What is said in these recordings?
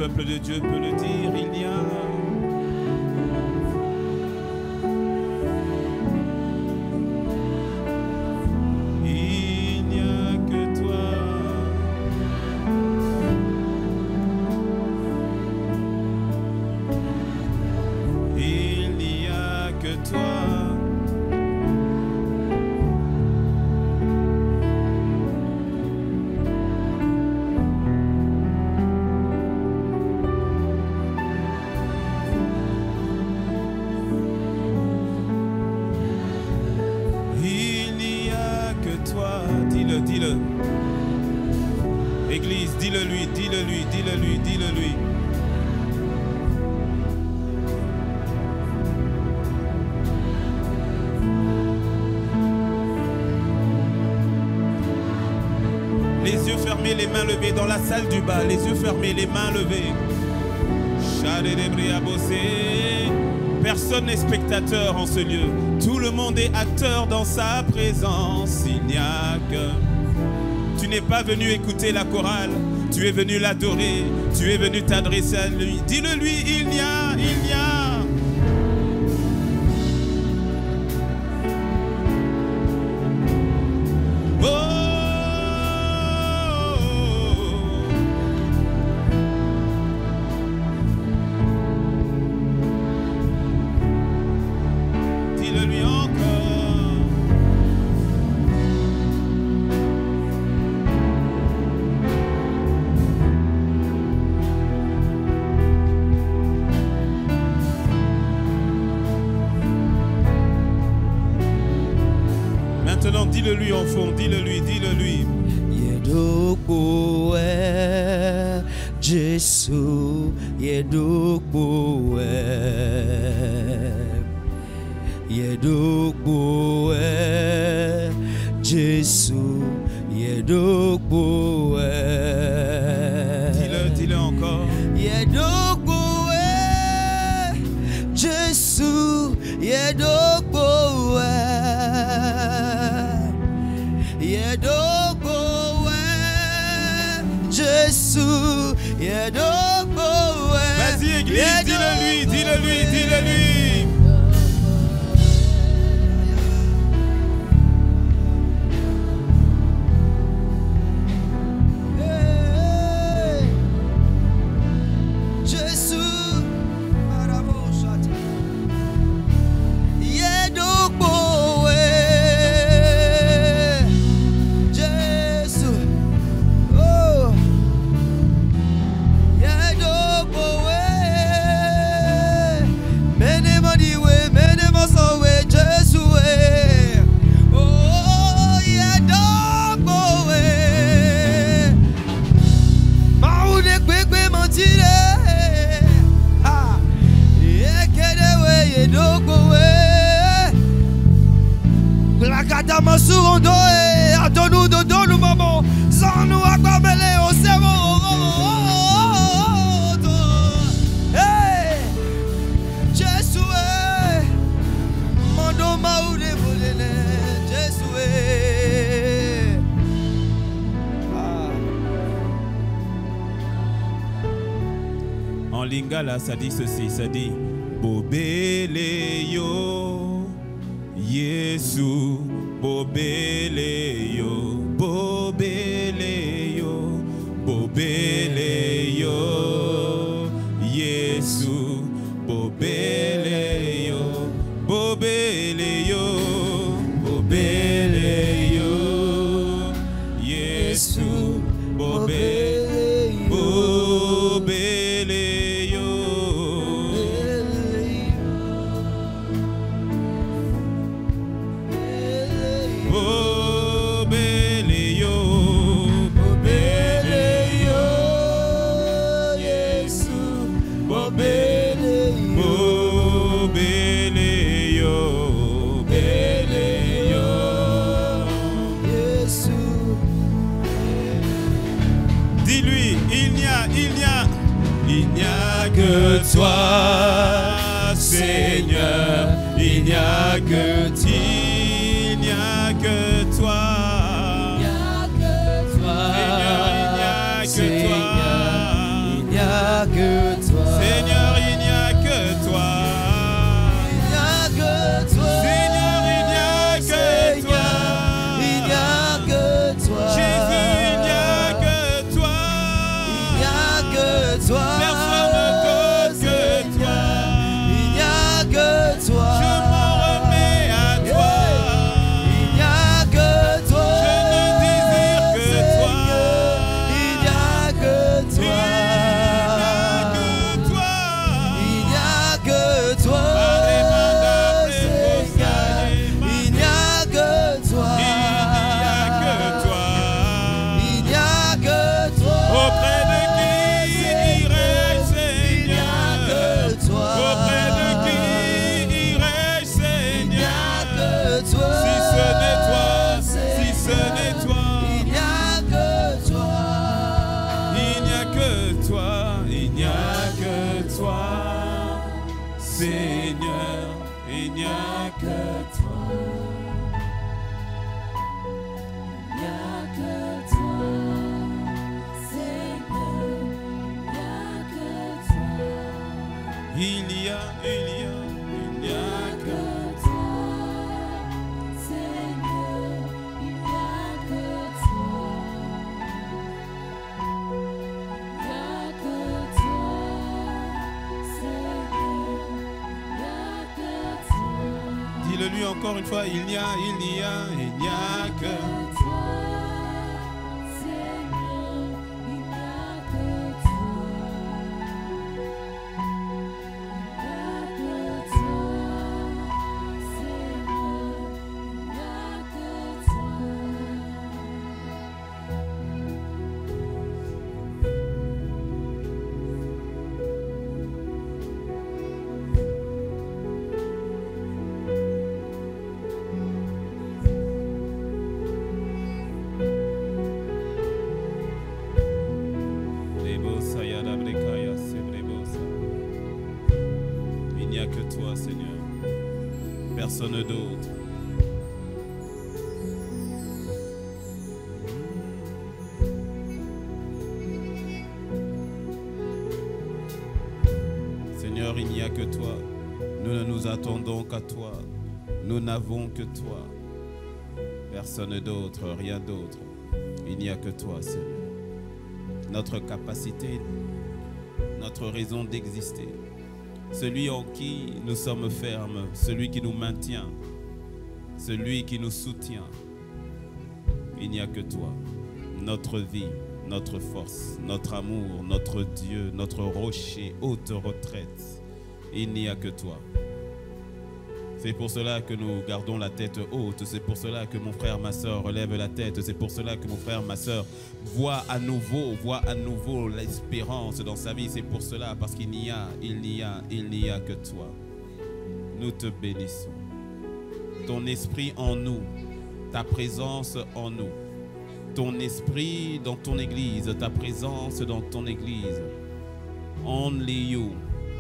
peuple de Dieu peut le dire, il n'y a... Dis-le. Église, dis-le-lui, dis-le-lui, dis-le-lui, dis-le-lui. Les yeux fermés, les mains levées dans la salle du bas. Les yeux fermés, les mains levées. Personne n'est spectateur en ce lieu. Tout le monde est acteur dans sa présence. Il n'y a que... Tu n'es pas venu écouter la chorale. Tu es venu l'adorer. Tu es venu t'adresser à lui. Dis-le lui, il y a. Dis-le-lui en fond, dis-le-lui, dis-le-lui. Yedokboe, Jésus, Yedokboe, Yedokboe, Jésus, Yedokboe. Dis-le encore. Yedokboe, Jésus, Yedokboe. Jésus, vas-y église, dis-le-lui, dis-le-lui, dis-le-lui. En lingala, ça dit ceci, ça dit Bobeleyo, Yesu, Bobeleyo, Bobeleyo, Bobeleyo, Yesu, Bobeleyo, Bobeleyo, Bobeleyo, Yesu, Bobeleyo. Que toi, Seigneur, il n'y a que il n'y a que toi. Il n'y a que toi, Seigneur, il n'y a que toi. Il n'y a que que toi, Seigneur. Il n'y a que toi. Il n'y a que toi. Auprès de qui irai-je, Seigneur? Auprès de qui irai-je, Seigneur? Si ce n'est toi, si ce n'est toi, il n'y a que toi. il n'y a que toi, il n'y a que toi, Seigneur, il n'y a que toi. Il n'y a que toi, Seigneur, il n'y a que toi. Il n'y a que Que toi, Seigneur, il n'y a que toi. Il n'y a que toi, Seigneur, il n'y a que toi. Dis-le lui encore une fois, il n'y a que Que toi, Seigneur, il n'y a que toi. Il n'y a que toi, Seigneur, il n'y a que toi. Rebosa, yada, brekaya, se brebosa. Il n'y a que toi, Seigneur. Personne d'autre. Seigneur, il n'y a que toi. Nous ne nous attendons qu'à toi. Nous n'avons que toi. Personne d'autre, rien d'autre. Il n'y a que toi, Seigneur. Notre capacité, notre raison d'exister, celui en qui nous sommes fermes, celui qui nous maintient, celui qui nous soutient. Il n'y a que toi, notre vie, notre force, notre amour, notre Dieu, notre rocher, haute retraite. Il n'y a que toi. C'est pour cela que nous gardons la tête haute. C'est pour cela que mon frère, ma soeur relève la tête. C'est pour cela que mon frère, ma soeur voit à nouveau l'espérance dans sa vie. C'est pour cela, parce qu'il n'y a que toi. Nous te bénissons. Ton esprit en nous, ta présence en nous. Ton esprit dans ton église, ta présence dans ton église. Only you,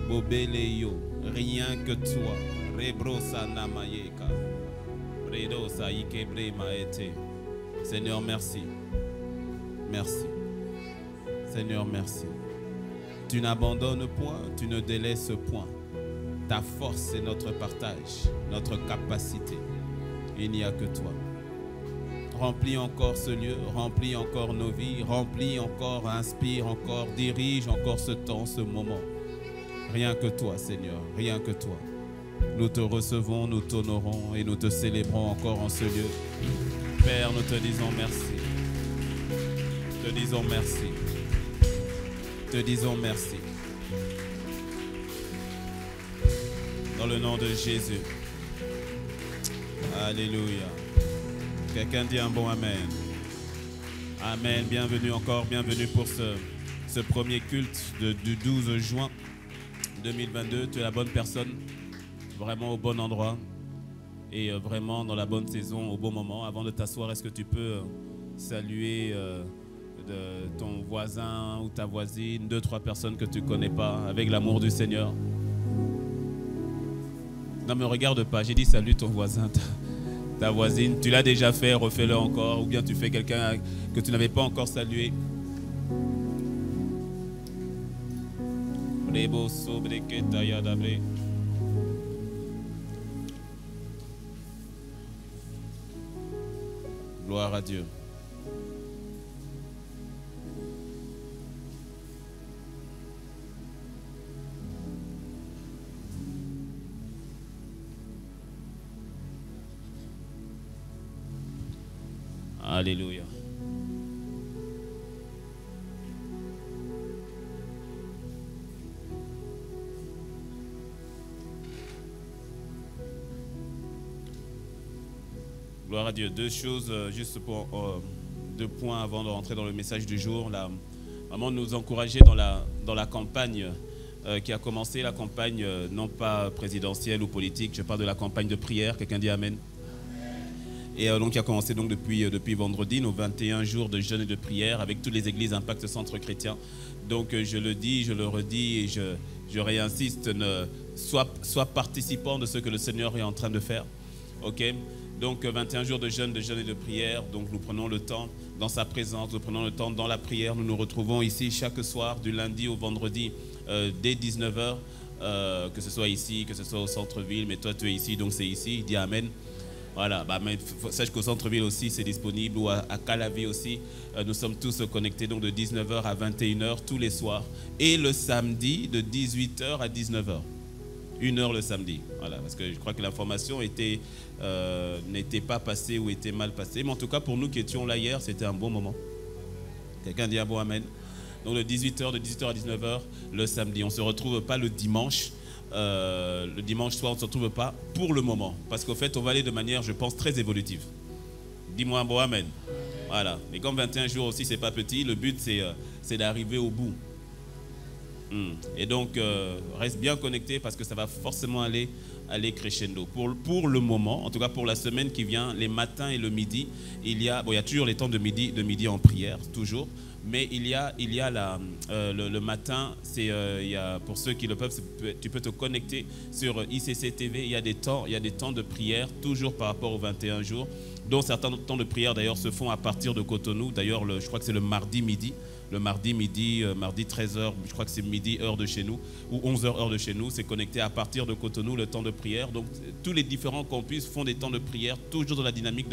Bobeleyo, rien que toi. Rebrosa namayeka. Bredosa ikebre maete. Seigneur, merci. Merci. Seigneur, merci. Tu n'abandonnes point, tu ne délaisses point. Ta force est notre partage, notre capacité. Il n'y a que toi. Remplis encore ce lieu, remplis encore nos vies, remplis encore, inspire encore, dirige encore ce temps, ce moment. Rien que toi, Seigneur, rien que toi. Nous te recevons, nous t'honorons et nous te célébrons encore en ce lieu. Père, nous te disons merci. Te disons merci. Te disons merci. Dans le nom de Jésus. Alléluia. Quelqu'un dit un bon amen. Amen. Bienvenue encore, bienvenue pour ce premier culte du 12 juin 2022. Tu es la bonne personne, vraiment au bon endroit et vraiment dans la bonne saison, au bon moment. Avant de t'asseoir, est-ce que tu peux saluer ton voisin ou ta voisine, 2-3 personnes que tu ne connais pas, avec l'amour du Seigneur? Non, mais regarde pas, j'ai dit salut ton voisin, ta voisine. Tu l'as déjà fait, refais-le encore. Ou bien tu fais quelqu'un que tu n'avais pas encore salué. Gloire à Dieu. Alléluia. Gloire à Dieu. Deux choses, juste pour 2 points avant de rentrer dans le message du jour. Là, vraiment nous encourager dans la campagne qui a commencé, la campagne non pas présidentielle ou politique, je parle de la campagne de prière. Quelqu'un dit Amen. Et donc qui a commencé donc depuis vendredi, nos 21 jours de jeûne et de prière avec toutes les églises Impact Centre Chrétien. Donc je le dis, je le redis et je réinsiste, sois participant de ce que le Seigneur est en train de faire. Ok? Donc 21 jours de jeûne et de prière. Donc nous prenons le temps dans sa présence, nous prenons le temps dans la prière. Nous nous retrouvons ici chaque soir du lundi au vendredi dès 19h. Que ce soit ici, que ce soit au centre-ville. Mais toi tu es ici, donc c'est ici. Dis Amen. Voilà, mais sache qu'au centre-ville aussi c'est disponible, ou à Calavi aussi. Nous sommes tous connectés donc de 19h à 21h tous les soirs. Et le samedi de 18h à 19h. 1 heure le samedi. Voilà, parce que je crois que l'information n'était pas passée ou était mal passée. Mais en tout cas, pour nous qui étions là hier, c'était un bon moment. Quelqu'un dit un bon Amen. Donc de 18h à 19h le samedi. On ne se retrouve pas le dimanche. Le dimanche soir, on ne se retrouve pas pour le moment. Parce qu'au fait, on va aller de manière, je pense, très évolutive. Dis-moi un bon Amen. Voilà. Et comme 21 jours aussi, c'est pas petit, le but, c'est d'arriver au bout. Et donc, reste bien connecté parce que ça va forcément aller crescendo. Pour le moment, en tout cas pour la semaine qui vient, les matins et le midi, il y a toujours les temps de midi en prière, toujours. Mais il y a le matin, pour ceux qui le peuvent, tu peux te connecter sur ICC TV. Il y a des temps de prière, toujours par rapport aux 21 jours, dont certains temps de prière d'ailleurs se font à partir de Cotonou. D'ailleurs, je crois que c'est le mardi midi. Le mardi 13h, je crois que c'est midi heure de chez nous, ou 11h heure de chez nous, c'est connecté à partir de Cotonou, le temps de prière. Donc tous les différents campus font des temps de prière, toujours dans la dynamique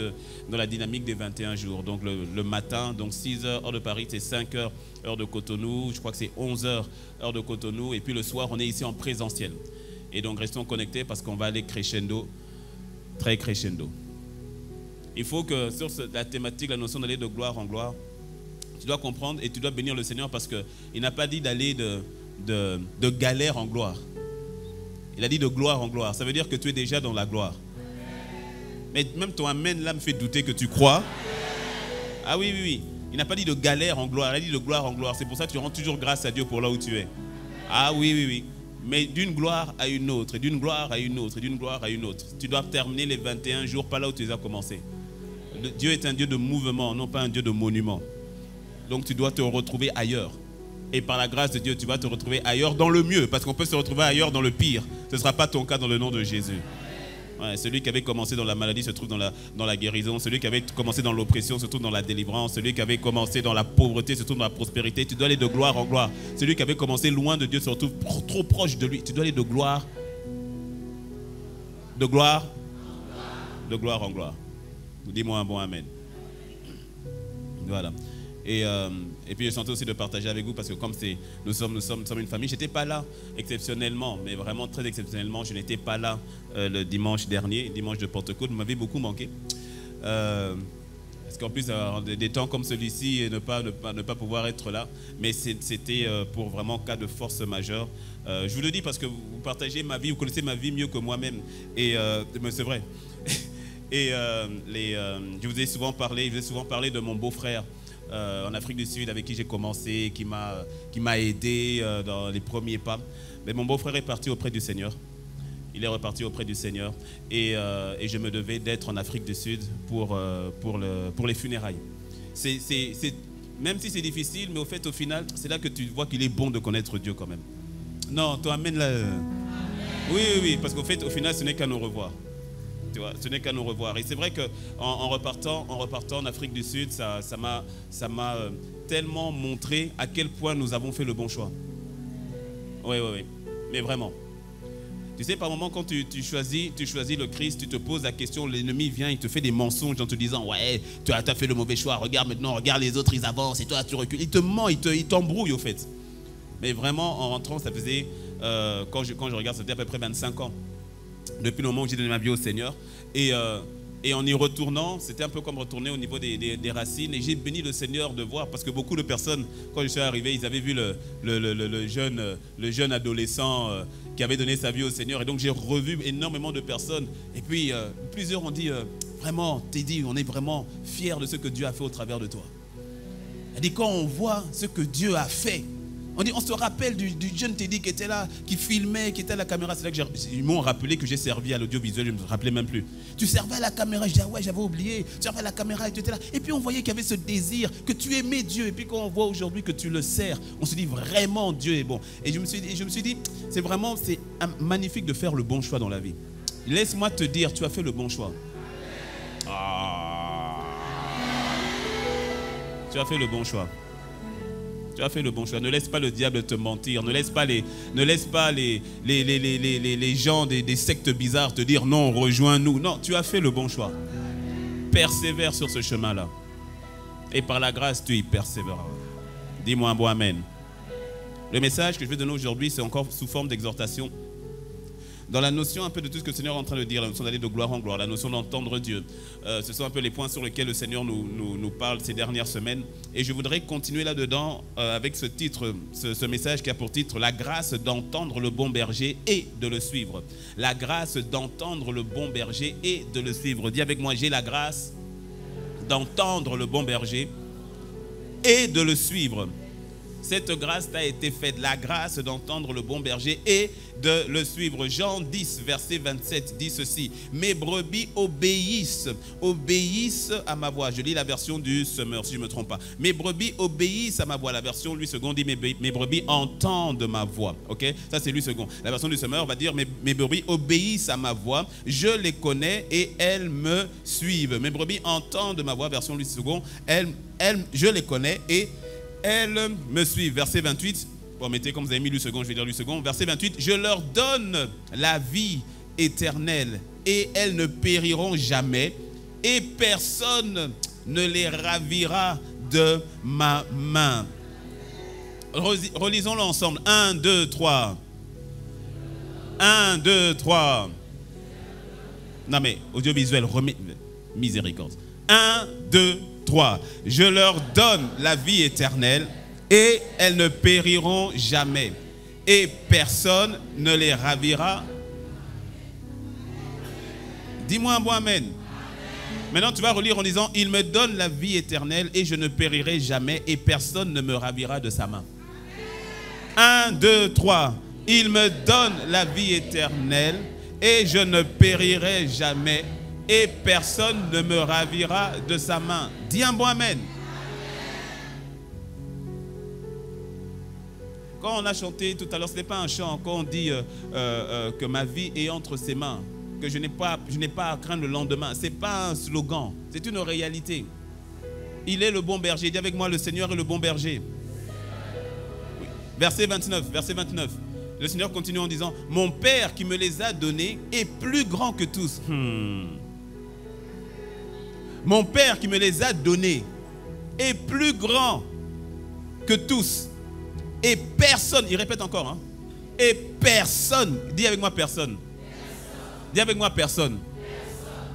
des 21 jours. Donc le matin, donc 6h heure de Paris, c'est 5h heure de Cotonou, je crois que c'est 11h heure de Cotonou, et puis le soir, on est ici en présentiel. Et donc restons connectés parce qu'on va aller crescendo, très crescendo. Il faut que sur la thématique, la notion d'aller de gloire en gloire, tu dois comprendre et tu dois bénir le Seigneur parce qu'il n'a pas dit d'aller de galère en gloire. Il a dit de gloire en gloire. Ça veut dire que tu es déjà dans la gloire. Mais même ton Amen là me fait douter que tu crois. Ah oui. Il n'a pas dit de galère en gloire. Il a dit de gloire en gloire. C'est pour ça que tu rends toujours grâce à Dieu pour là où tu es. Ah oui. Mais d'une gloire à une autre, et d'une gloire à une autre, et d'une gloire à une autre. Tu dois terminer les 21 jours pas là où tu les as commencés. Dieu est un Dieu de mouvement, non pas un Dieu de monument. Donc tu dois te retrouver ailleurs. Et par la grâce de Dieu, tu vas te retrouver ailleurs dans le mieux. Parce qu'on peut se retrouver ailleurs dans le pire. Ce ne sera pas ton cas dans le nom de Jésus. Ouais, celui qui avait commencé dans la maladie se trouve dans la guérison. Celui qui avait commencé dans l'oppression se trouve dans la délivrance. Celui qui avait commencé dans la pauvreté se trouve dans la prospérité. Tu dois aller de gloire en gloire. Celui qui avait commencé loin de Dieu se retrouve trop proche de lui. Tu dois aller de gloire en gloire. Dis-moi un bon Amen. Voilà. Et puis je sentais aussi de partager avec vous parce que comme nous sommes une famille, je n'étais pas là exceptionnellement, mais vraiment très exceptionnellement, je n'étais pas là le dimanche dernier, dimanche de Pentecôte, vous m'avez beaucoup manqué. Parce qu'en plus, des temps comme celui-ci, ne pas pouvoir être là, mais c'était pour vraiment cas de force majeure. Je vous le dis parce que vous partagez ma vie, vous connaissez ma vie mieux que moi-même, et mais c'est vrai. Et je vous ai souvent parlé de mon beau-frère. En Afrique du Sud avec qui j'ai commencé, qui m'a aidé dans les premiers pas. Mais mon beau-frère est parti auprès du Seigneur. Il est reparti auprès du Seigneur et je me devais d'être en Afrique du Sud pour les funérailles. Même si c'est difficile, mais au final, c'est là que tu vois qu'il est bon de connaître Dieu quand même. Non, toi, amène là. Oui, parce qu'au final, ce n'est qu'à nous revoir. Tu vois, ce n'est qu'à nous revoir. Et c'est vrai qu'en repartant en Afrique du Sud, ça m'a tellement montré à quel point nous avons fait le bon choix. Oui. Mais vraiment. Tu sais, par moment, quand tu choisis le Christ, tu te poses la question, l'ennemi vient, il te fait des mensonges en te disant « Ouais, tu as fait le mauvais choix, regarde maintenant, regarde les autres, ils avancent et toi, tu recules. » Il te ment, il t'embrouille au fait. Mais vraiment, en rentrant, ça faisait, quand je regarde, ça faisait à peu près 25 ans. Depuis le moment où j'ai donné ma vie au Seigneur. Et en y retournant, c'était un peu comme retourner au niveau des racines. Et j'ai béni le Seigneur de voir, parce que beaucoup de personnes, quand je suis arrivé, ils avaient vu le jeune adolescent qui avait donné sa vie au Seigneur. Et donc j'ai revu énormément de personnes. Et puis plusieurs ont dit, vraiment, Teddy, on est vraiment fiers de ce que Dieu a fait au travers de toi. Elle dit, quand on voit ce que Dieu a fait, on se rappelle du jeune Teddy qui était là, qui filmait, qui était à la caméra. C'est là que ils m'ont rappelé que j'ai servi à l'audiovisuel, je ne me rappelais même plus. Tu servais à la caméra, je dis, ah ouais, j'avais oublié. Tu servais à la caméra et tu étais là. Et puis on voyait qu'il y avait ce désir, que tu aimais Dieu. Et puis quand on voit aujourd'hui que tu le sers, on se dit vraiment Dieu est bon. Et je me suis dit, c'est magnifique de faire le bon choix dans la vie. Laisse-moi te dire, tu as fait le bon choix. Tu as fait le bon choix. Tu as fait le bon choix. Ne laisse pas le diable te mentir. Ne laisse pas les gens des sectes bizarres te dire non, rejoins-nous. Non, tu as fait le bon choix. Persévère sur ce chemin-là. Et par la grâce, tu y persévéreras. Dis-moi un bon amen. Le message que je vais donner aujourd'hui, c'est encore sous forme d'exhortation. Dans la notion un peu de tout ce que le Seigneur est en train de dire, la notion d'aller de gloire en gloire, la notion d'entendre Dieu. Ce sont un peu les points sur lesquels le Seigneur nous parle ces dernières semaines. Et je voudrais continuer là-dedans avec ce titre, ce message qui a pour titre « La grâce d'entendre le bon berger et de le suivre ». La grâce d'entendre le bon berger et de le suivre. Dis avec moi, j'ai la grâce d'entendre le bon berger et de le suivre. Cette grâce t'a été faite, la grâce d'entendre le bon berger et de le suivre. Jean 10, verset 27 dit ceci. Mes brebis obéissent à ma voix. Je lis la version du Semeur, si je ne me trompe pas. Mes brebis obéissent à ma voix. La version Louis II dit mes brebis entendent ma voix. Ok, ça c'est Louis II. La version du Semeur va dire mes brebis obéissent à ma voix. Je les connais et elles me suivent. Mes brebis entendent ma voix. Version Louis II. Je les connais et elles me suivent. Verset 28. Bon, mettez comme vous avez mis Louis II, je vais dire Louis II. Verset 28. Je leur donne la vie éternelle et elles ne périront jamais et personne ne les ravira de ma main. Relisons-le ensemble. 1, 2, 3. 1, 2, 3. Non mais, audiovisuel, miséricorde. 1, 2, 3. Je leur donne la vie éternelle et elles ne périront jamais. Et personne ne les ravira. Dis-moi un bon amen. Maintenant, tu vas relire en disant, il me donne la vie éternelle et je ne périrai jamais et personne ne me ravira de sa main. 1, 2, 3. Il me donne la vie éternelle et je ne périrai jamais et personne ne me ravira de sa main. Dis un bon amen. Quand on a chanté tout à l'heure, ce n'est pas un chant, quand on dit que ma vie est entre ses mains, que je n'ai pas à craindre le lendemain, ce n'est pas un slogan, c'est une réalité. Il est le bon berger. Dis avec moi, le Seigneur est le bon berger. Oui. Verset 29. Le Seigneur continue en disant, mon Père qui me les a donnés est plus grand que tous. Mon Père qui me les a donnés est plus grand que tous. Et personne, il répète encore, hein, et personne, dis avec moi personne. Dis avec moi personne.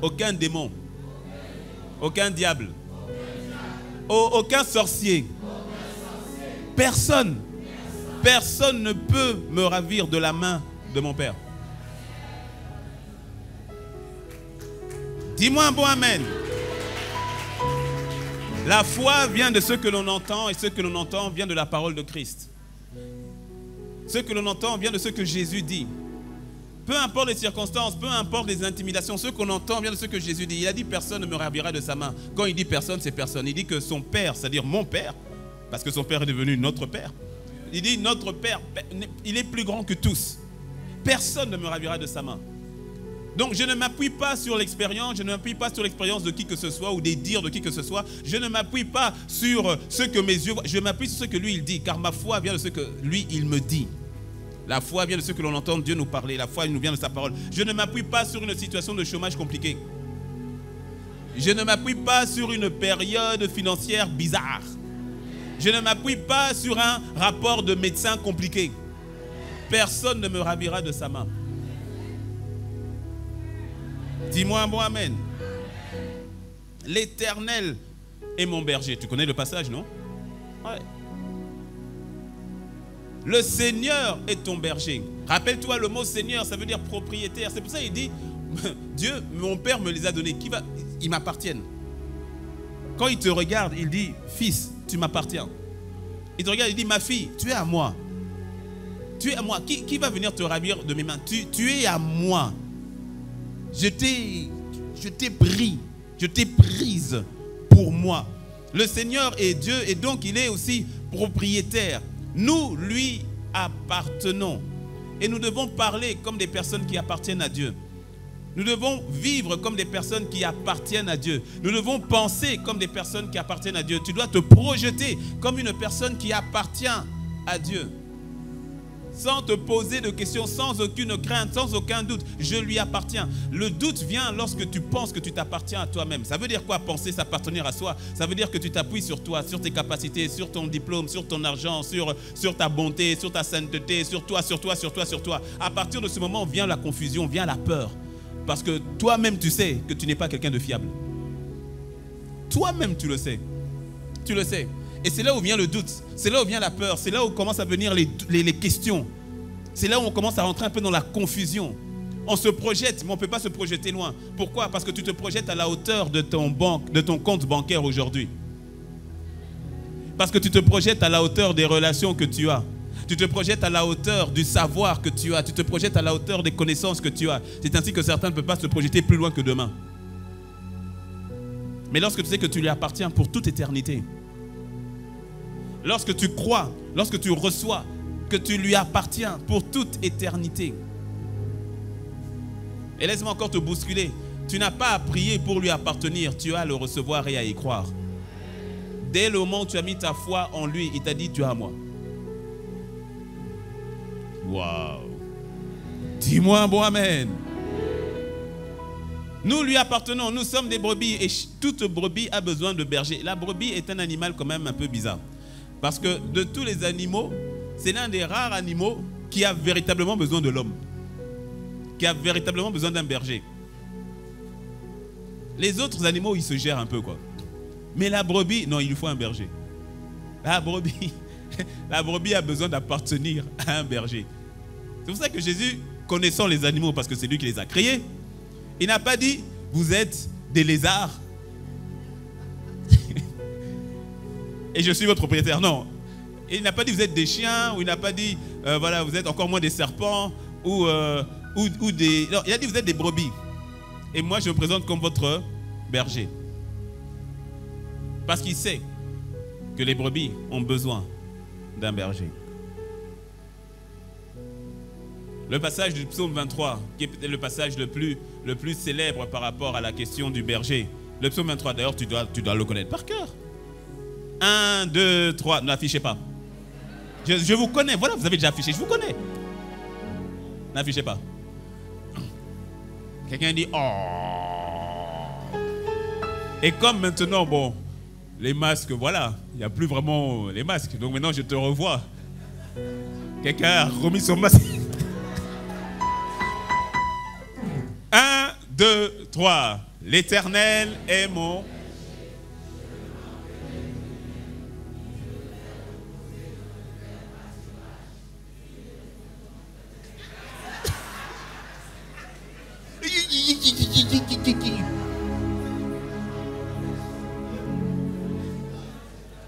Aucun démon. Aucun diable. Aucun sorcier. Personne. Personne ne peut me ravir de la main de mon Père. Dis-moi un bon amen. La foi vient de ce que l'on entend et ce que l'on entend vient de la parole de Christ. Ce que l'on entend vient de ce que Jésus dit. Peu importe les circonstances, peu importe les intimidations, ce qu'on entend vient de ce que Jésus dit. Il a dit personne ne me ravira de sa main. Quand il dit personne, c'est personne. Il dit que son Père, c'est-à-dire mon Père, parce que son Père est devenu notre Père. Il dit notre Père, il est plus grand que tous. Personne ne me ravira de sa main. Donc je ne m'appuie pas sur l'expérience, je ne m'appuie pas sur l'expérience de qui que ce soit ou des dires de qui que ce soit. Je ne m'appuie pas sur ce que mes yeux voient, je m'appuie sur ce que lui il dit, car ma foi vient de ce que lui il me dit. La foi vient de ce que l'on entend Dieu nous parler, la foi nous vient de sa parole. Je ne m'appuie pas sur une situation de chômage compliquée. Je ne m'appuie pas sur une période financière bizarre. Je ne m'appuie pas sur un rapport de médecin compliqué. Personne ne me ravira de sa main. Dis-moi un bon amen. L'Éternel est mon berger. Tu connais le passage, non? Ouais. Le Seigneur est ton berger. Rappelle-toi, le mot Seigneur, ça veut dire propriétaire. C'est pour ça qu'il dit, Dieu, mon Père me les a donnés. Ils m'appartiennent. Quand il te regarde, il dit, fils, tu m'appartiens. Il te regarde, il dit, ma fille, tu es à moi. Tu es à moi. Qui va venir te ravir de mes mains? Tu es à moi. Je t'ai pris. Je t'ai prise pour moi. Le Seigneur est Dieu et donc il est aussi propriétaire. Nous, lui, appartenons. Et nous devons parler comme des personnes qui appartiennent à Dieu. Nous devons vivre comme des personnes qui appartiennent à Dieu. Nous devons penser comme des personnes qui appartiennent à Dieu. Tu dois te projeter comme une personne qui appartient à Dieu. Sans te poser de questions, sans aucune crainte, sans aucun doute. Je lui appartiens. Le doute vient lorsque tu penses que tu t'appartiens à toi-même. Ça veut dire quoi, penser s'appartenir à soi? Ça veut dire que tu t'appuies sur toi, sur tes capacités, sur ton diplôme, sur ton argent, sur ta bonté, sur ta sainteté, sur toi. À partir de ce moment vient la confusion, vient la peur. Parce que toi-même tu sais que tu n'es pas quelqu'un de fiable. Toi-même tu le sais. Tu le sais. Et c'est là où vient le doute, c'est là où vient la peur, c'est là où commencent à venir les questions. C'est là où on commence à rentrer un peu dans la confusion. On se projette, mais on ne peut pas se projeter loin. Pourquoi? Parce que tu te projettes à la hauteur de ton compte bancaire aujourd'hui. Parce que tu te projettes à la hauteur des relations que tu as. Tu te projettes à la hauteur du savoir que tu as. Tu te projettes à la hauteur des connaissances que tu as. C'est ainsi que certains ne peuvent pas se projeter plus loin que demain. Mais lorsque tu sais que tu lui appartiens pour toute éternité, lorsque tu crois, lorsque tu reçois que tu lui appartiens pour toute éternité. Et laisse-moi encore te bousculer. Tu n'as pas à prier pour lui appartenir, tu as à le recevoir et à y croire. Dès le moment où tu as mis ta foi en lui, il t'a dit tu es à moi. Waouh! Dis-moi un bon amen. Nous lui appartenons, nous sommes des brebis et toute brebis a besoin de berger. La brebis est un animal quand même un peu bizarre. Parce que de tous les animaux, c'est l'un des rares animaux qui a véritablement besoin de l'homme. Qui a véritablement besoin d'un berger. Les autres animaux, ils se gèrent un peu, quoi. Mais la brebis, non, il lui faut un berger. La brebis a besoin d'appartenir à un berger. C'est pour ça que Jésus, connaissant les animaux, parce que c'est lui qui les a créés, il n'a pas dit, vous êtes des lézards. Et je suis votre propriétaire. Non. Il n'a pas dit vous êtes des chiens, ou il n'a pas dit voilà, vous êtes encore moins des serpents, ou des... Non, il a dit vous êtes des brebis. Et moi je me présente comme votre berger. Parce qu'il sait que les brebis ont besoin d'un berger. Le passage du psaume 23, qui est peut-être le passage le plus célèbre par rapport à la question du berger. Le psaume 23, d'ailleurs, tu dois le connaître par cœur. 1, 2, 3, n'affichez pas. Je vous connais, voilà, vous avez déjà affiché, je vous connais. N'affichez pas. Quelqu'un dit, oh. Et comme maintenant, bon, les masques, voilà, il n'y a plus vraiment les masques. Donc maintenant, je te revois. Quelqu'un a remis son masque. 1, 2, 3. L'Éternel est mon...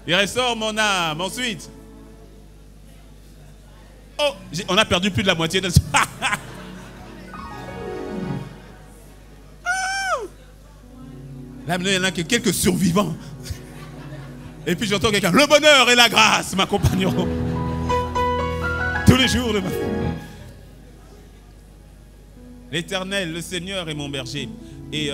Il ressort mon âme. Ensuite. Oh, on a perdu plus de la moitié de ça. Là, il n'y en a que quelques survivants. Et puis j'entends quelqu'un. Le bonheur et la grâce m'accompagneront tous les jours de ma vie. L'Éternel, le Seigneur est mon berger. Et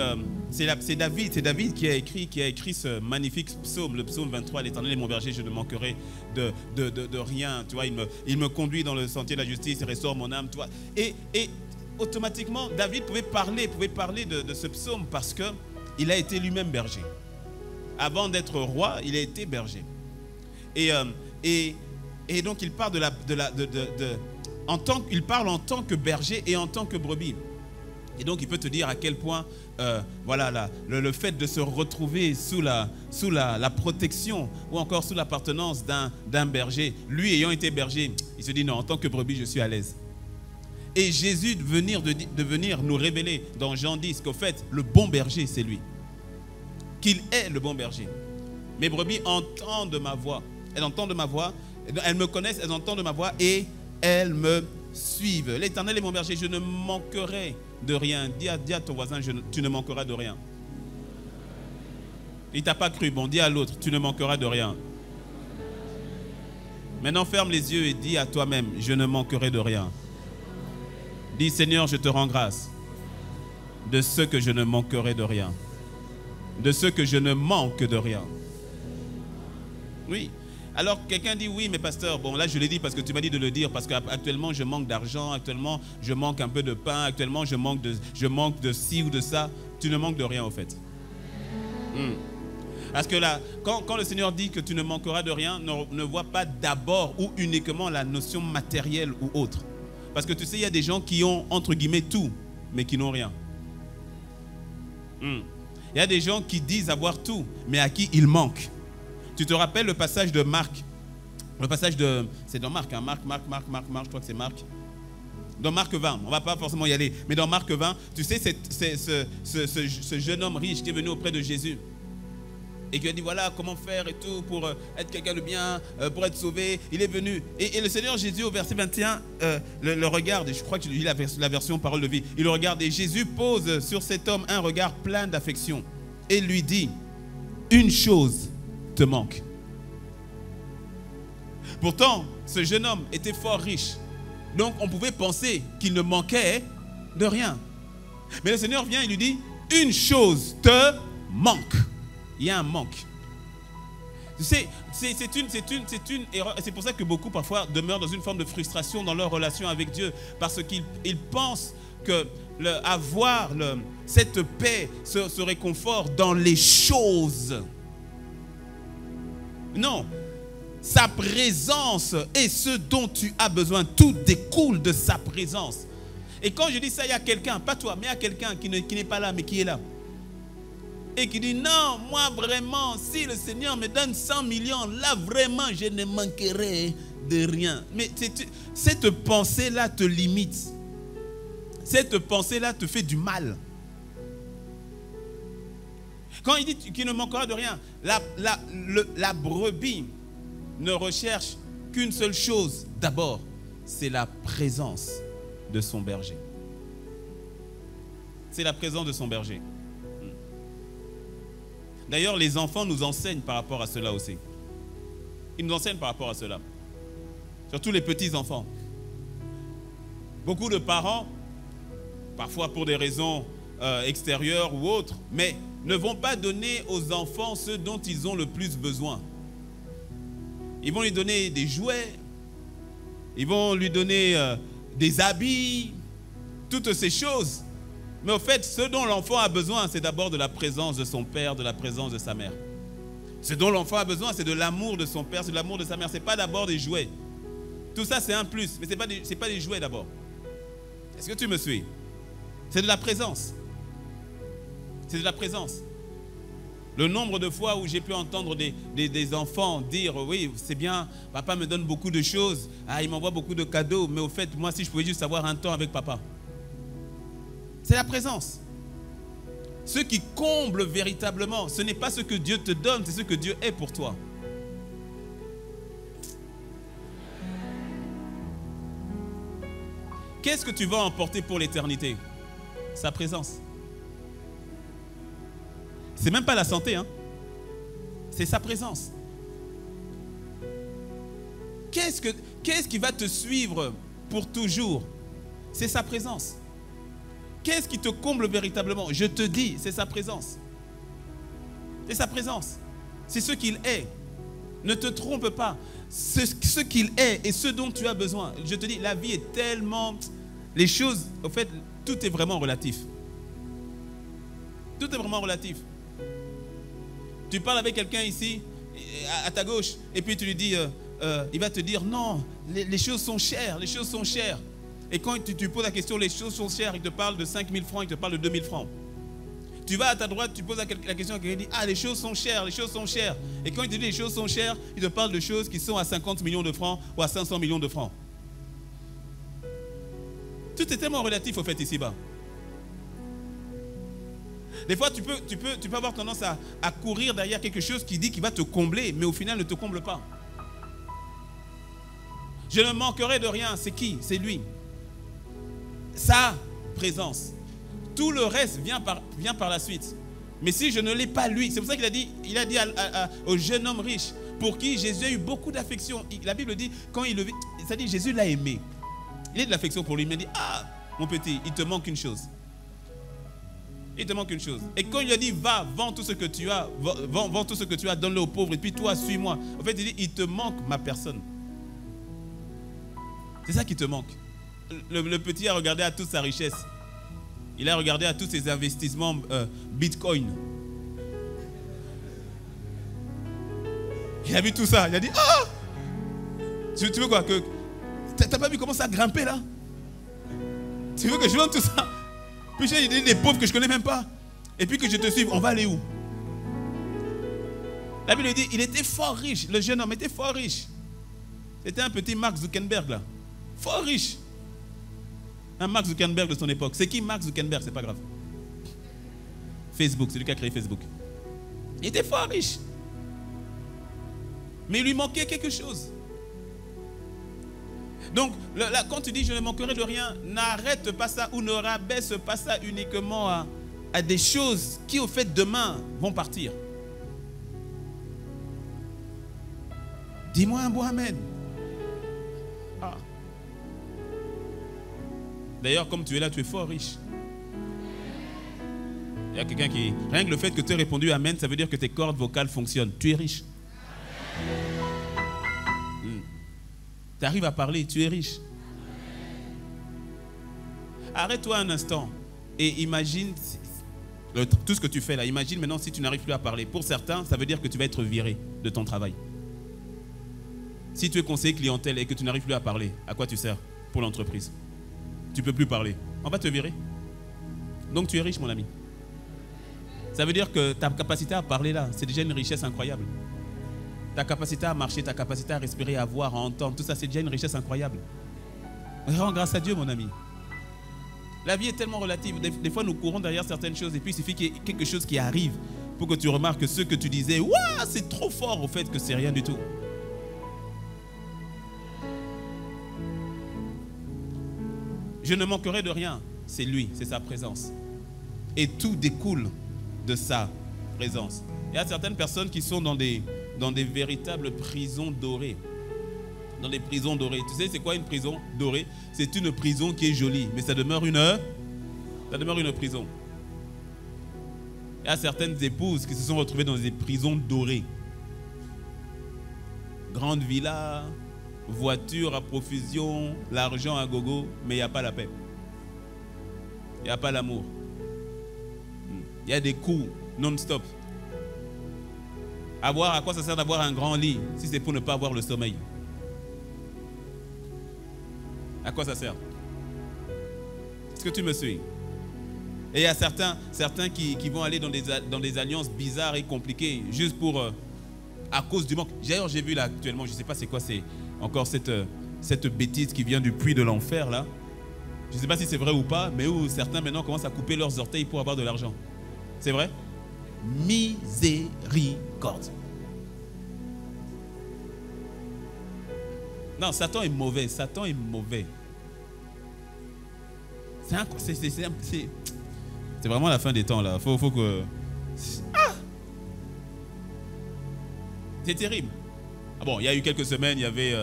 c'est David qui a écrit ce magnifique psaume, le psaume 23. L'Éternel est mon berger, je ne manquerai de rien. Tu vois, il me conduit dans le sentier de la justice, il restaure mon âme. Tu vois. Et automatiquement, David pouvait parler de ce psaume parce qu'il a été lui-même berger. Avant d'être roi, il a été berger. Et donc il parle il parle en tant que berger et en tant que brebis. Et donc il peut te dire à quel point voilà, le fait de se retrouver sous la protection ou encore sous l'appartenance d'un berger, lui ayant été berger, il se dit non, en tant que brebis je suis à l'aise. Et Jésus de venir nous révéler dans Jean 10 qu'au fait, le bon berger, c'est lui. Qu'il est le bon berger. Mes brebis entendent ma voix. Elles entendent ma voix. Elles me connaissent, elles entendent ma voix et elles me suivent. L'Éternel est mon berger, je ne manquerai de rien. Dis à ton voisin, tu ne manqueras de rien. Il ne t'a pas cru. Bon, dis à l'autre, tu ne manqueras de rien. Maintenant, ferme les yeux et dis à toi-même, je ne manquerai de rien. Dis, Seigneur, je te rends grâce de ce que je ne manquerai de rien. De ce que je ne manque de rien. Oui. Alors, quelqu'un dit, oui, mais pasteur, bon, là, je l'ai dit parce que tu m'as dit de le dire, parce qu'actuellement, je manque d'argent, actuellement, je manque un peu de pain, actuellement, je manque de ci ou de ça. Tu ne manques de rien, au fait. Parce que là, quand le Seigneur dit que tu ne manqueras de rien, ne vois pas d'abord ou uniquement la notion matérielle ou autre. Parce que tu sais, il y a des gens qui ont, entre guillemets, tout, mais qui n'ont rien. Il y a des gens qui disent avoir tout, mais à qui il manque. Tu te rappelles le passage de Marc? Le passage de... C'est dans Marc, hein? Marc, je crois que c'est Marc. Dans Marc 20, on ne va pas forcément y aller, mais dans Marc 20, tu sais, ce jeune homme riche qui est venu auprès de Jésus et qui a dit voilà comment faire et tout pour être quelqu'un de bien, pour être sauvé. Il est venu et le Seigneur Jésus au verset 21 le regarde, et je crois que tu lis la version parole de vie. Il le regarde et Jésus pose sur cet homme un regard plein d'affection et lui dit, une chose te manque. Pourtant, ce jeune homme était fort riche. Donc, on pouvait penser qu'il ne manquait de rien. Mais le Seigneur vient et lui dit, une chose te manque. Il y a un manque. Tu sais, c'est une erreur. C'est pour ça que beaucoup, parfois, demeurent dans une forme de frustration dans leur relation avec Dieu. Parce qu'ils pensent que avoir cette paix, ce réconfort dans les choses. Non. Sa présence est ce dont tu as besoin. Tout découle de sa présence. Et quand je dis ça, il y a quelqu'un, pas toi, mais il y a quelqu'un qui n'est pas là, mais qui est là. Et qui dit, non, moi vraiment, si le Seigneur me donne 100 millions, là vraiment, je ne manquerai de rien. Mais cette pensée-là te limite. Cette pensée-là te fait du mal. Quand il dit qu'il ne manquera de rien, la brebis ne recherche qu'une seule chose d'abord, c'est la présence de son berger. C'est la présence de son berger. D'ailleurs, les enfants nous enseignent par rapport à cela aussi. Ils nous enseignent par rapport à cela. Surtout les petits-enfants. Beaucoup de parents, parfois pour des raisons extérieures ou autres, mais ne vont pas donner aux enfants ce dont ils ont le plus besoin. Ils vont lui donner des jouets, ils vont lui donner des habits, toutes ces choses. Mais au fait, ce dont l'enfant a besoin, c'est d'abord de la présence de son père, de la présence de sa mère. Ce dont l'enfant a besoin, c'est de l'amour de son père, c'est de l'amour de sa mère. Ce n'est pas d'abord des jouets. Tout ça, c'est un plus, mais ce n'est pas des jouets d'abord. Est-ce que tu me suis? C'est de la présence. C'est de la présence. Le nombre de fois où j'ai pu entendre des enfants dire « Oui, c'est bien, papa me donne beaucoup de choses, il m'envoie beaucoup de cadeaux, mais au fait, moi, si je pouvais juste avoir un temps avec papa. » C'est la présence. Ce qui comble véritablement, ce n'est pas ce que Dieu te donne, c'est ce que Dieu est pour toi. Qu'est-ce que tu vas emporter pour l'éternité? Sa présence. C'est même pas la santé, hein. C'est sa présence. Qu'est-ce qui va te suivre pour toujours? C'est sa présence. Qu'est-ce qui te comble véritablement? Je te dis, c'est sa présence. C'est sa présence. C'est ce qu'il est. Ne te trompe pas. Ce qu'il est et ce dont tu as besoin. Je te dis, la vie est tellement... Les choses, au fait, tout est vraiment relatif. Tout est vraiment relatif. Tu parles avec quelqu'un ici, à ta gauche, et puis tu lui dis, il va te dire, non, les choses sont chères, les choses sont chères. Et quand tu poses la question, les choses sont chères, il te parle de 5 000 francs, il te parle de 2 000 francs. Tu vas à ta droite, tu poses la question à quelqu'un, il dit, les choses sont chères, les choses sont chères. Et quand il te dit les choses sont chères, il te parle de choses qui sont à 50 millions de francs ou à 500 millions de francs. Tout est tellement relatif au fait ici-bas. Des fois, tu peux avoir tendance à courir derrière quelque chose qui dit qu'il va te combler, mais au final ne te comble pas. Je ne manquerai de rien. C'est qui? C'est lui. Sa présence. Tout le reste vient par la suite. Mais si je ne l'ai pas lui, c'est pour ça qu'il a dit au jeune homme riche, pour qui Jésus a eu beaucoup d'affection. La Bible dit, quand il le vit, c'est-à-dire Jésus l'a aimé. Il a de l'affection pour lui, il m'a dit, ah, mon petit, il te manque une chose. Il te manque une chose. Et quand il a dit, va, vends tout ce que tu as, vends tout ce que tu as, donne-le aux pauvres, et puis toi, suis-moi. En fait, il dit, il te manque ma personne. C'est ça qui te manque. Le petit a regardé à toute sa richesse. Il a regardé à tous ses investissements Bitcoin. Il a vu tout ça. Il a dit, ah, tu veux quoi? T'as pas vu comment ça a grimpé là? Tu veux que je vende tout ça? Puis j'ai dit des pauvres que je ne connais même pas. Et puis que je te suive, on va aller où? La Bible dit, il était fort riche. Le jeune homme était fort riche. C'était un petit Mark Zuckerberg là. Fort riche. Un Mark Zuckerberg de son époque. C'est qui Mark Zuckerberg? C'est pas grave. Facebook, c'est lui qui a créé Facebook. Il était fort riche. Mais il lui manquait quelque chose. Donc, là, quand tu dis je ne manquerai de rien, n'arrête pas ça ou ne rabaisse pas ça uniquement à des choses qui, au fait, demain vont partir. Dis-moi un bon amen. Ah. D'ailleurs, comme tu es là, tu es fort riche. Il y a quelqu'un qui... Rien que le fait que tu aies répondu amen, ça veut dire que tes cordes vocales fonctionnent. Tu es riche. Tu arrives à parler, tu es riche. Arrête-toi un instant et imagine tout ce que tu fais là. Imagine maintenant si tu n'arrives plus à parler. Pour certains, ça veut dire que tu vas être viré de ton travail. Si tu es conseiller clientèle et que tu n'arrives plus à parler, à quoi tu sers pour l'entreprise? Tu ne peux plus parler. On va te virer. Donc tu es riche, mon ami. Ça veut dire que ta capacité à parler là, c'est déjà une richesse incroyable. Ta capacité à marcher, ta capacité à respirer, à voir, à entendre, tout ça, c'est déjà une richesse incroyable. Rends grâce à Dieu, mon ami. La vie est tellement relative. Des fois, nous courons derrière certaines choses et puis il suffit qu'il y ait quelque chose qui arrive pour que tu remarques que ce que tu disais, waouh, c'est trop fort au fait que c'est rien du tout. Je ne manquerai de rien. C'est lui, c'est sa présence. Et tout découle de sa présence. Il y a certaines personnes qui sont dans des véritables prisons dorées. Dans des prisons dorées. Tu sais, c'est quoi une prison dorée? C'est une prison qui est jolie, mais ça demeure une prison. Il y a certaines épouses qui se sont retrouvées dans des prisons dorées. Grande villa, voiture à profusion, l'argent à gogo, mais il n'y a pas la paix. Il n'y a pas l'amour. Il y a des coups non-stop. À quoi ça sert d'avoir un grand lit si c'est pour ne pas avoir le sommeil? À quoi ça sert? Est-ce que tu me suis? Et il y a certains qui vont aller dans des alliances bizarres et compliquées juste pour à cause du manque. D'ailleurs, j'ai vu là actuellement, je ne sais pas c'est quoi, c'est encore cette bêtise qui vient du puits de l'enfer là. Je ne sais pas si c'est vrai ou pas, mais où certains maintenant commencent à couper leurs orteils pour avoir de l'argent. C'est vrai? Miséricorde. Non, Satan est mauvais. Satan est mauvais. C'est vraiment la fin des temps là. Faut que... Ah! C'est terrible. Ah bon, il y a eu quelques semaines, il y avait...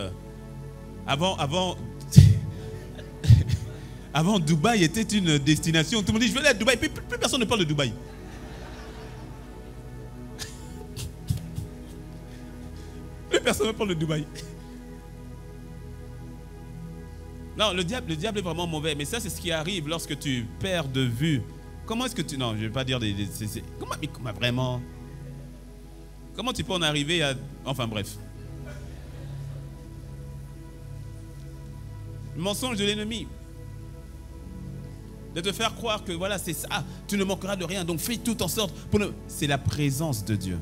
Avant, avant, Dubaï était une destination. Tout le monde dit, je vais aller à Dubaï. Plus personne ne parle de Dubaï. Plus personne ne parle de Dubaï. Non, le diable est vraiment mauvais. Mais ça, c'est ce qui arrive lorsque tu perds de vue. Comment est-ce que tu... Non, je ne vais pas dire comment vraiment... Comment tu peux en arriver à... Enfin, bref. Le mensonge de l'ennemi. De te faire croire que voilà, c'est ça, tu ne manqueras de rien, donc fais tout en sorte pour ne... C'est la présence de Dieu.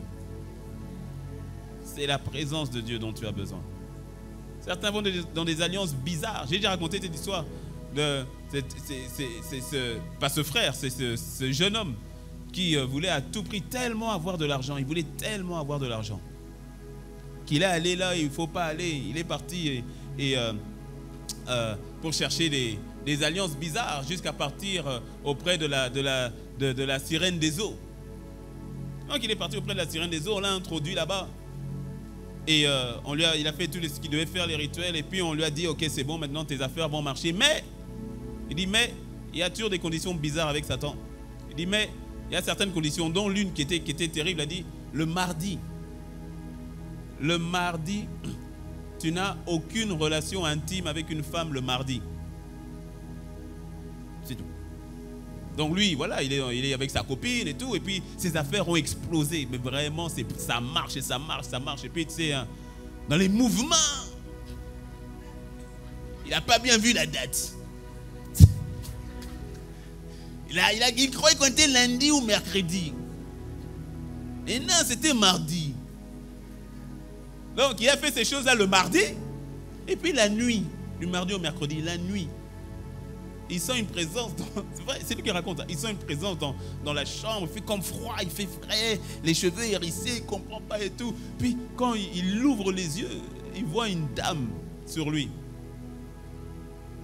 C'est la présence de Dieu dont tu as besoin. Certains vont dans des alliances bizarres. J'ai déjà raconté cette histoire pas ce frère, c'est ce jeune homme qui voulait à tout prix tellement avoir de l'argent. Il voulait tellement avoir de l'argent qu'il est allé là, il ne faut pas aller. Il est parti pour chercher des alliances bizarres jusqu'à partir auprès de la sirène des eaux. Donc il est parti auprès de la sirène des eaux, on l'a introduit là-bas. Et il a fait tout ce qu'il devait faire, les rituels. Et puis on lui a dit, ok, c'est bon, maintenant tes affaires vont marcher. Mais, il dit, mais il y a toujours des conditions bizarres avec Satan. Il dit, mais il y a certaines conditions, dont l'une qui était terrible. Il a dit, le mardi, tu n'as aucune relation intime avec une femme le mardi. C'est tout. Donc lui, voilà, il est avec sa copine et tout, et puis ses affaires ont explosé. Mais vraiment, ça marche et ça marche, ça marche. Et puis tu sais, dans les mouvements, il n'a pas bien vu la date. Il croyait qu'on était lundi ou mercredi. Et non, c'était mardi. Donc il a fait ces choses-là le mardi, et puis la nuit, du mardi au mercredi, la nuit. Il sent une présence, c'est vrai, c'est lui qui raconte ça. Il sent une présence dans la chambre, il fait comme froid, il fait frais, les cheveux hérissés, il ne comprend pas et tout. Puis quand il ouvre les yeux, il voit une dame sur lui.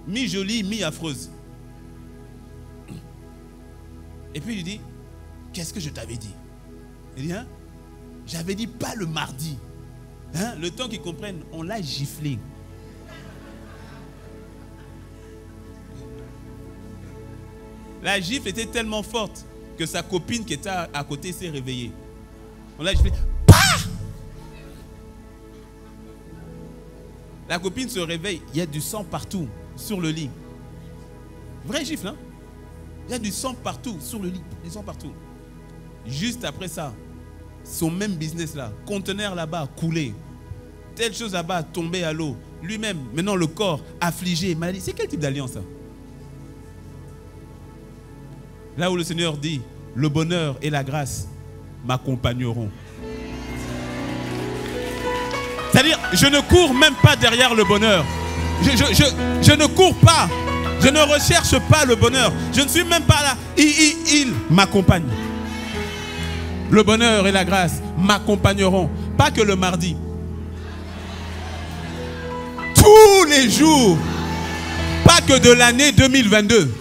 Mi-jolie, mi-affreuse. Et puis il dit, qu'est-ce que je t'avais dit? Il dit, j'avais dit pas le mardi. Le temps qu'ils comprennent, on l'a giflé. La gifle était tellement forte que sa copine qui était à côté s'est réveillée. On l'a giflé. Pah! La copine se réveille, il y a du sang partout sur le lit. Vrai gifle, hein? Il y a du sang partout sur le lit, du sang partout. Juste après ça, son même business là, conteneur là-bas coulé, telle chose là-bas tombé à l'eau, lui-même, maintenant le corps affligé, maladie. C'est quel type d'alliance ça? Là où le Seigneur dit, le bonheur et la grâce m'accompagneront. C'est-à-dire, je ne cours même pas derrière le bonheur. Je ne cours pas. Je ne recherche pas le bonheur. Je ne suis même pas là. Il m'accompagne. Le bonheur et la grâce m'accompagneront. Pas que le mardi. Tous les jours. Pas que de l'année 2022.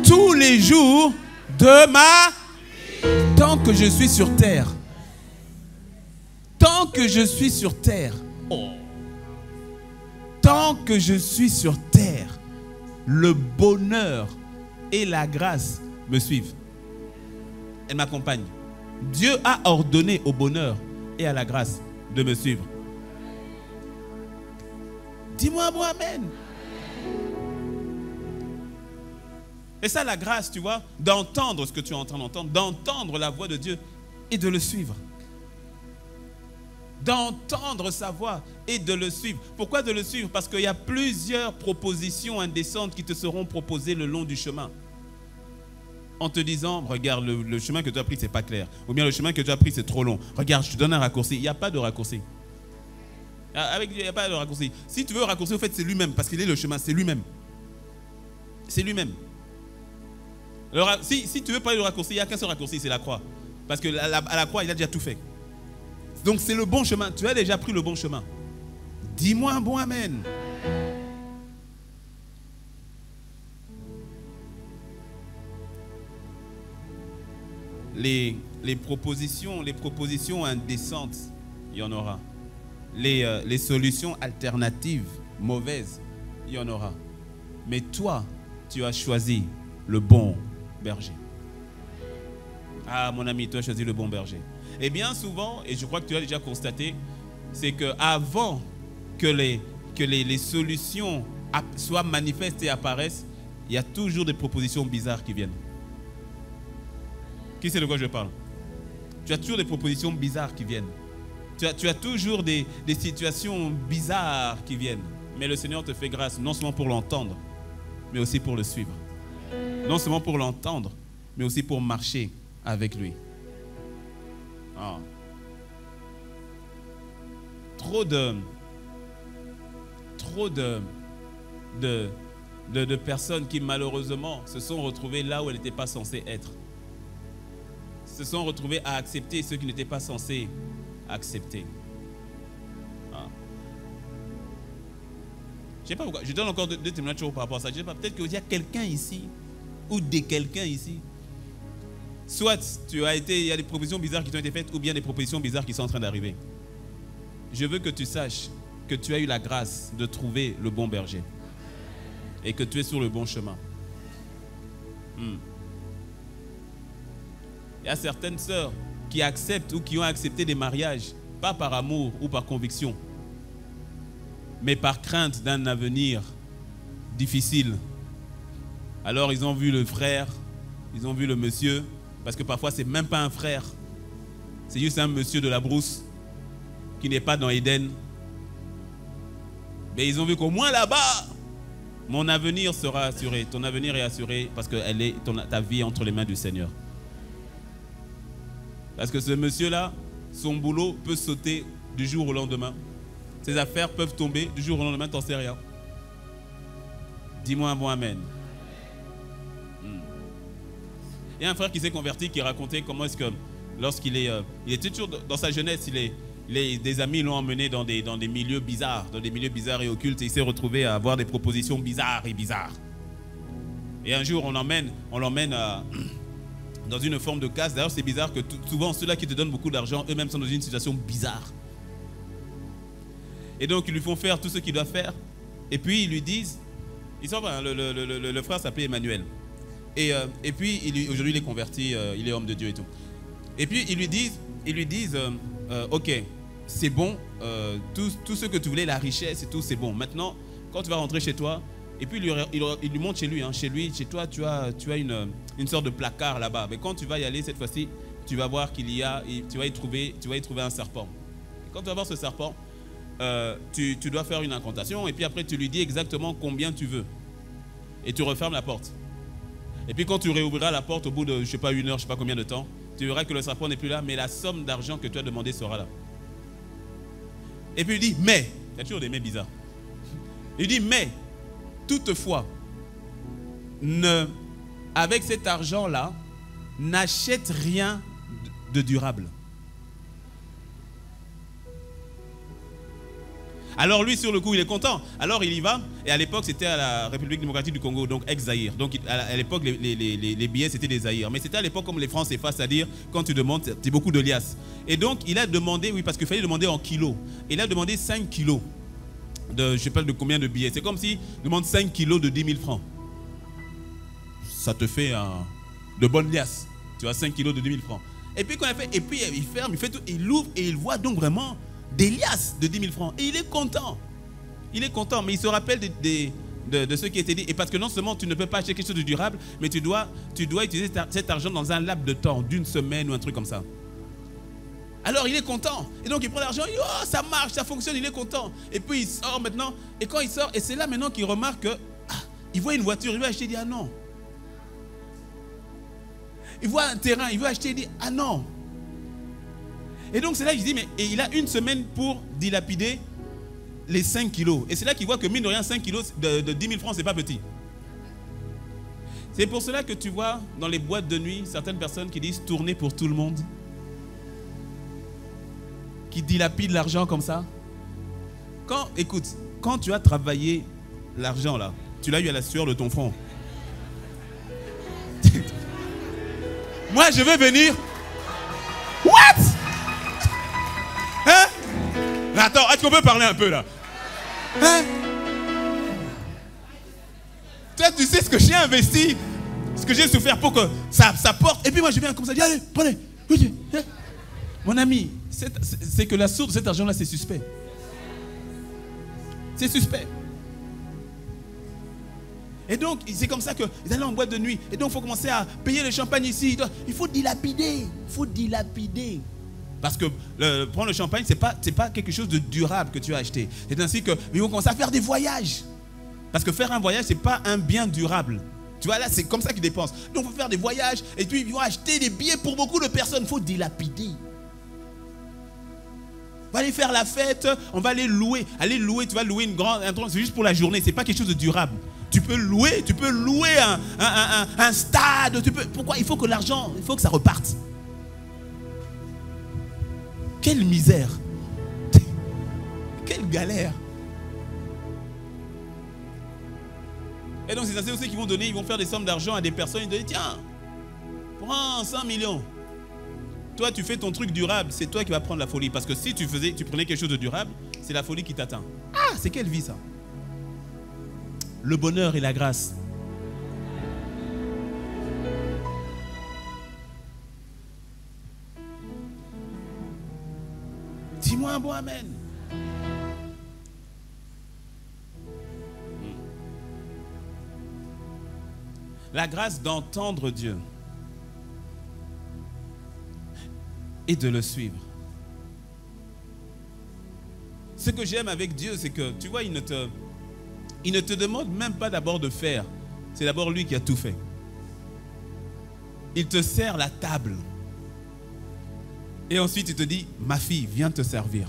Tous les jours de ma... Tant que je suis sur terre. Tant que je suis sur terre. Tant que je suis sur terre, le bonheur et la grâce me suivent. Elle m'accompagne. Dieu a ordonné au bonheur et à la grâce de me suivre. Dis-moi, moi, amen. Et ça, la grâce, tu vois, d'entendre ce que tu es en train d'entendre, d'entendre la voix de Dieu et de le suivre. D'entendre sa voix et de le suivre. Pourquoi de le suivre? Parce qu'il y a plusieurs propositions indécentes qui te seront proposées le long du chemin. En te disant, regarde, le chemin que tu as pris, c'est pas clair. Ou bien le chemin que tu as pris, c'est trop long. Regarde, je te donne un raccourci. Il n'y a pas de raccourci. Avec Dieu, il n'y a pas de raccourci. Si tu veux raccourci, au fait, c'est lui-même. Parce qu'il est le chemin, c'est lui-même. C'est lui-même. Alors, si tu veux parler de raccourci, il n'y a qu'un seul raccourci, c'est la croix. Parce qu'à la croix, il a déjà tout fait. Donc c'est le bon chemin. Tu as déjà pris le bon chemin. Dis-moi un bon amen. Les propositions indécentes, il y en aura. Les solutions alternatives, mauvaises, il y en aura. Mais toi, tu as choisi le bon berger. Ah, mon ami, tu as choisi le bon berger. Et bien souvent, et je crois que tu as déjà constaté, c'est qu'avant que les solutions soient manifestes et apparaissent, il y a toujours des propositions bizarres qui viennent. Qui sait de quoi je parle? Tu as toujours des propositions bizarres qui viennent. Tu as toujours des situations bizarres qui viennent. Mais le Seigneur te fait grâce, non seulement pour l'entendre, mais aussi pour le suivre. Non seulement pour l'entendre, mais aussi pour marcher avec lui. Oh. Trop de personnes qui malheureusement se sont retrouvées là où elles n'étaient pas censées être. Se sont retrouvées à accepter ce qui n'était pas censé accepter. Ah. Je ne sais pas pourquoi. Je donne encore deux témoignages par rapport à ça. Je ne sais pas, peut-être qu'il y a quelqu'un ici ou des quelqu'un ici. Soit il y a des propositions bizarres qui t'ont été faites ou bien des propositions bizarres qui sont en train d'arriver. Je veux que tu saches que tu as eu la grâce de trouver le bon berger et que tu es sur le bon chemin. Il y a certaines sœurs qui acceptent ou qui ont accepté des mariages, pas par amour ou par conviction, mais par crainte d'un avenir difficile. Alors ils ont vu le frère, ils ont vu le monsieur, parce que parfois c'est même pas un frère, c'est juste un monsieur de la brousse qui n'est pas dans Éden. Mais ils ont vu qu'au moins là-bas, mon avenir sera assuré. Ton avenir est assuré parce que ta vie est entre les mains du Seigneur. Parce que ce monsieur-là, son boulot peut sauter du jour au lendemain. Ses affaires peuvent tomber du jour au lendemain, t'en sais rien. Dis-moi un bon amen. Il y a un frère qui s'est converti qui racontait comment est-ce que lorsqu'il il était toujours dans sa jeunesse, des amis l'ont emmené dans des milieux bizarres, et occultes, et il s'est retrouvé à avoir des propositions bizarres. Et un jour, on l'emmène dans une forme de casse. D'ailleurs, c'est bizarre que souvent, ceux-là qui te donnent beaucoup d'argent, eux-mêmes sont dans une situation bizarre. Et donc, ils lui font faire tout ce qu'il doit faire. Et puis, ils lui disent, le frère s'appelait Emmanuel. Et puis, aujourd'hui, il est converti, il est homme de Dieu et tout. Et puis, ils lui disent, ok, c'est bon, tout ce que tu voulais, la richesse et tout, c'est bon. Maintenant, quand tu vas rentrer chez toi, et puis il lui montre chez lui, chez toi, tu as une sorte de placard là-bas. Mais quand tu vas y aller cette fois-ci, tu vas voir tu vas y trouver un serpent. Et quand tu vas voir ce serpent, tu dois faire une incantation, et puis après tu lui dis exactement combien tu veux. Et tu refermes la porte. Et puis quand tu réouvriras la porte au bout de, je ne sais pas, 1 heure, je ne sais pas combien de temps, tu verras que le serpent n'est plus là, mais la somme d'argent que tu as demandé sera là. Et puis il dit, mais, il y a toujours des mais bizarres. Il dit, mais, toutefois, avec cet argent-là, n'achète rien de durable. Alors lui, sur le coup, il est content. Alors il y va. Et à l'époque, c'était à la République démocratique du Congo, donc ex-Zaïre. Donc à l'époque, les billets, c'était des Zaïre. Mais c'était à l'époque comme les francs CFA, c'est-à-dire quand tu demandes, c'est beaucoup de liasses. Et donc il a demandé, oui, parce qu'il fallait demander en kilos. Et il a demandé 5 kilos je ne sais pas de combien de billets. C'est comme s'il demande 5 kilos de 10 000 francs. Ça te fait de bonnes liasses. Tu as 5 kilos de 10 000 francs. Et puis quand il fait, et puis il ferme, il fait tout, il ouvre et il voit donc vraiment des liasses de 10 000 francs. Et il est content. Il est content, mais il se rappelle de ce qui a été dit. Et parce que non seulement tu ne peux pas acheter quelque chose de durable, mais tu dois utiliser cet argent dans un laps de temps, d'une semaine ou un truc comme ça. Alors il est content. Et donc il prend l'argent, il dit, oh ça marche, ça fonctionne, il est content. Et puis il sort maintenant. Et quand il sort, et c'est là maintenant qu'il remarque que il voit une voiture, il veut acheter, il dit ah non. Il voit un terrain, il veut acheter, il dit ah non. Et donc c'est là qu'il dit, mais et il a 1 semaine pour dilapider les 5 kilos. Et c'est là qu'il voit que mine de rien, 5 kilos de 10 000 francs, c'est pas petit. C'est pour cela que tu vois dans les boîtes de nuit, certaines personnes qui disent tourner pour tout le monde, qui dilapident l'argent comme ça. Écoute, quand tu as travaillé l'argent là, tu l'as eu à la sueur de ton front. Moi je vais venir. What? Hein? Attends, est-ce qu'on peut parler un peu là? Hein? Toi, tu sais ce que j'ai investi, ce que j'ai souffert pour que ça porte. Et puis moi, je viens comme ça, dis allez, prenez. Mon ami, c'est que la source de cet argent-là, c'est suspect. C'est suspect. Et donc, c'est comme ça qu'ils allaient en boîte de nuit. Et donc, il faut commencer à payer le champagne ici. Il faut dilapider. Il faut dilapider. Parce que prendre le champagne, ce n'est pas quelque chose de durable que tu as acheté. C'est ainsi qu'ils vont commencer à faire des voyages. Parce que faire un voyage, ce n'est pas un bien durable. Tu vois, là, c'est comme ça qu'ils dépensent. Donc, il faut faire des voyages. Et puis, ils vont acheter des billets pour beaucoup de personnes. Il faut dilapider. On va aller faire la fête. On va aller louer. Tu vas louer une grande... C'est juste pour la journée. Ce n'est pas quelque chose de durable. Tu peux louer un stade. Pourquoi? Il faut que l'argent, il faut que ça reparte. Quelle misère. Quelle galère. Et donc c'est aussi qu'ils vont donner, ils vont faire des sommes d'argent à des personnes. Ils disent, tiens, prends 100 millions. Toi, tu fais ton truc durable, c'est toi qui vas prendre la folie. Parce que si tu prenais quelque chose de durable, c'est la folie qui t'atteint. Ah, c'est quelle vie ça? Le bonheur et la grâce. Dis-moi un bon amen. La grâce d'entendre Dieu et de le suivre. Ce que j'aime avec Dieu, c'est que, tu vois, il ne te demande même pas d'abord de faire. C'est d'abord lui qui a tout fait. Il te sert la table. Et ensuite, il te dit, ma fille, viens te servir.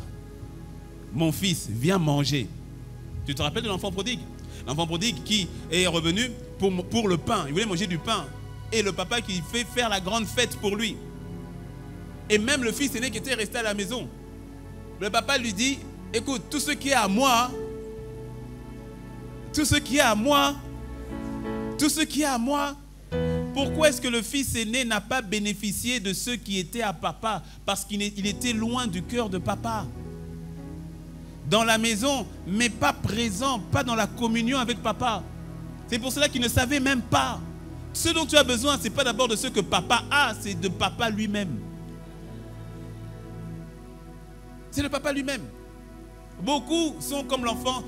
Mon fils, viens manger. Tu te rappelles de l'enfant prodigue? L'enfant prodigue qui est revenu pour le pain. Il voulait manger du pain. Et le papa qui fait faire la grande fête pour lui. Et même le fils aîné qui était resté à la maison. Le papa lui dit, écoute, tout ce qui est à moi, tout ce qui est à moi, tout ce qui est à moi, pourquoi est-ce que le fils aîné n'a pas bénéficié de ce qui était à papa? Parce qu'il était loin du cœur de papa. Dans la maison, mais pas présent, pas dans la communion avec papa. C'est pour cela qu'il ne savait même pas. Ce dont tu as besoin, ce n'est pas d'abord de ce que papa a, c'est de papa lui-même. C'est le papa lui-même. Beaucoup sont comme l'enfant,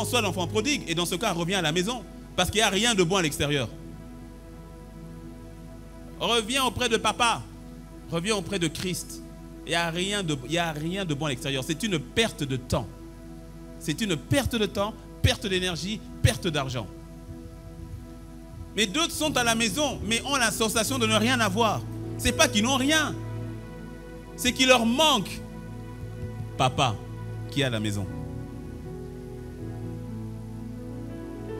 soit l'enfant prodigue, et dans ce cas, revient à la maison, parce qu'il n'y a rien de bon à l'extérieur. Reviens auprès de papa, reviens auprès de Christ. Il n'y a rien de bon à l'extérieur. C'est une perte de temps. C'est une perte de temps, perte d'énergie, perte d'argent. Mais d'autres sont à la maison, mais ont la sensation de ne rien avoir. Ce n'est pas qu'ils n'ont rien. C'est qu'il leur manque papa qui est à la maison.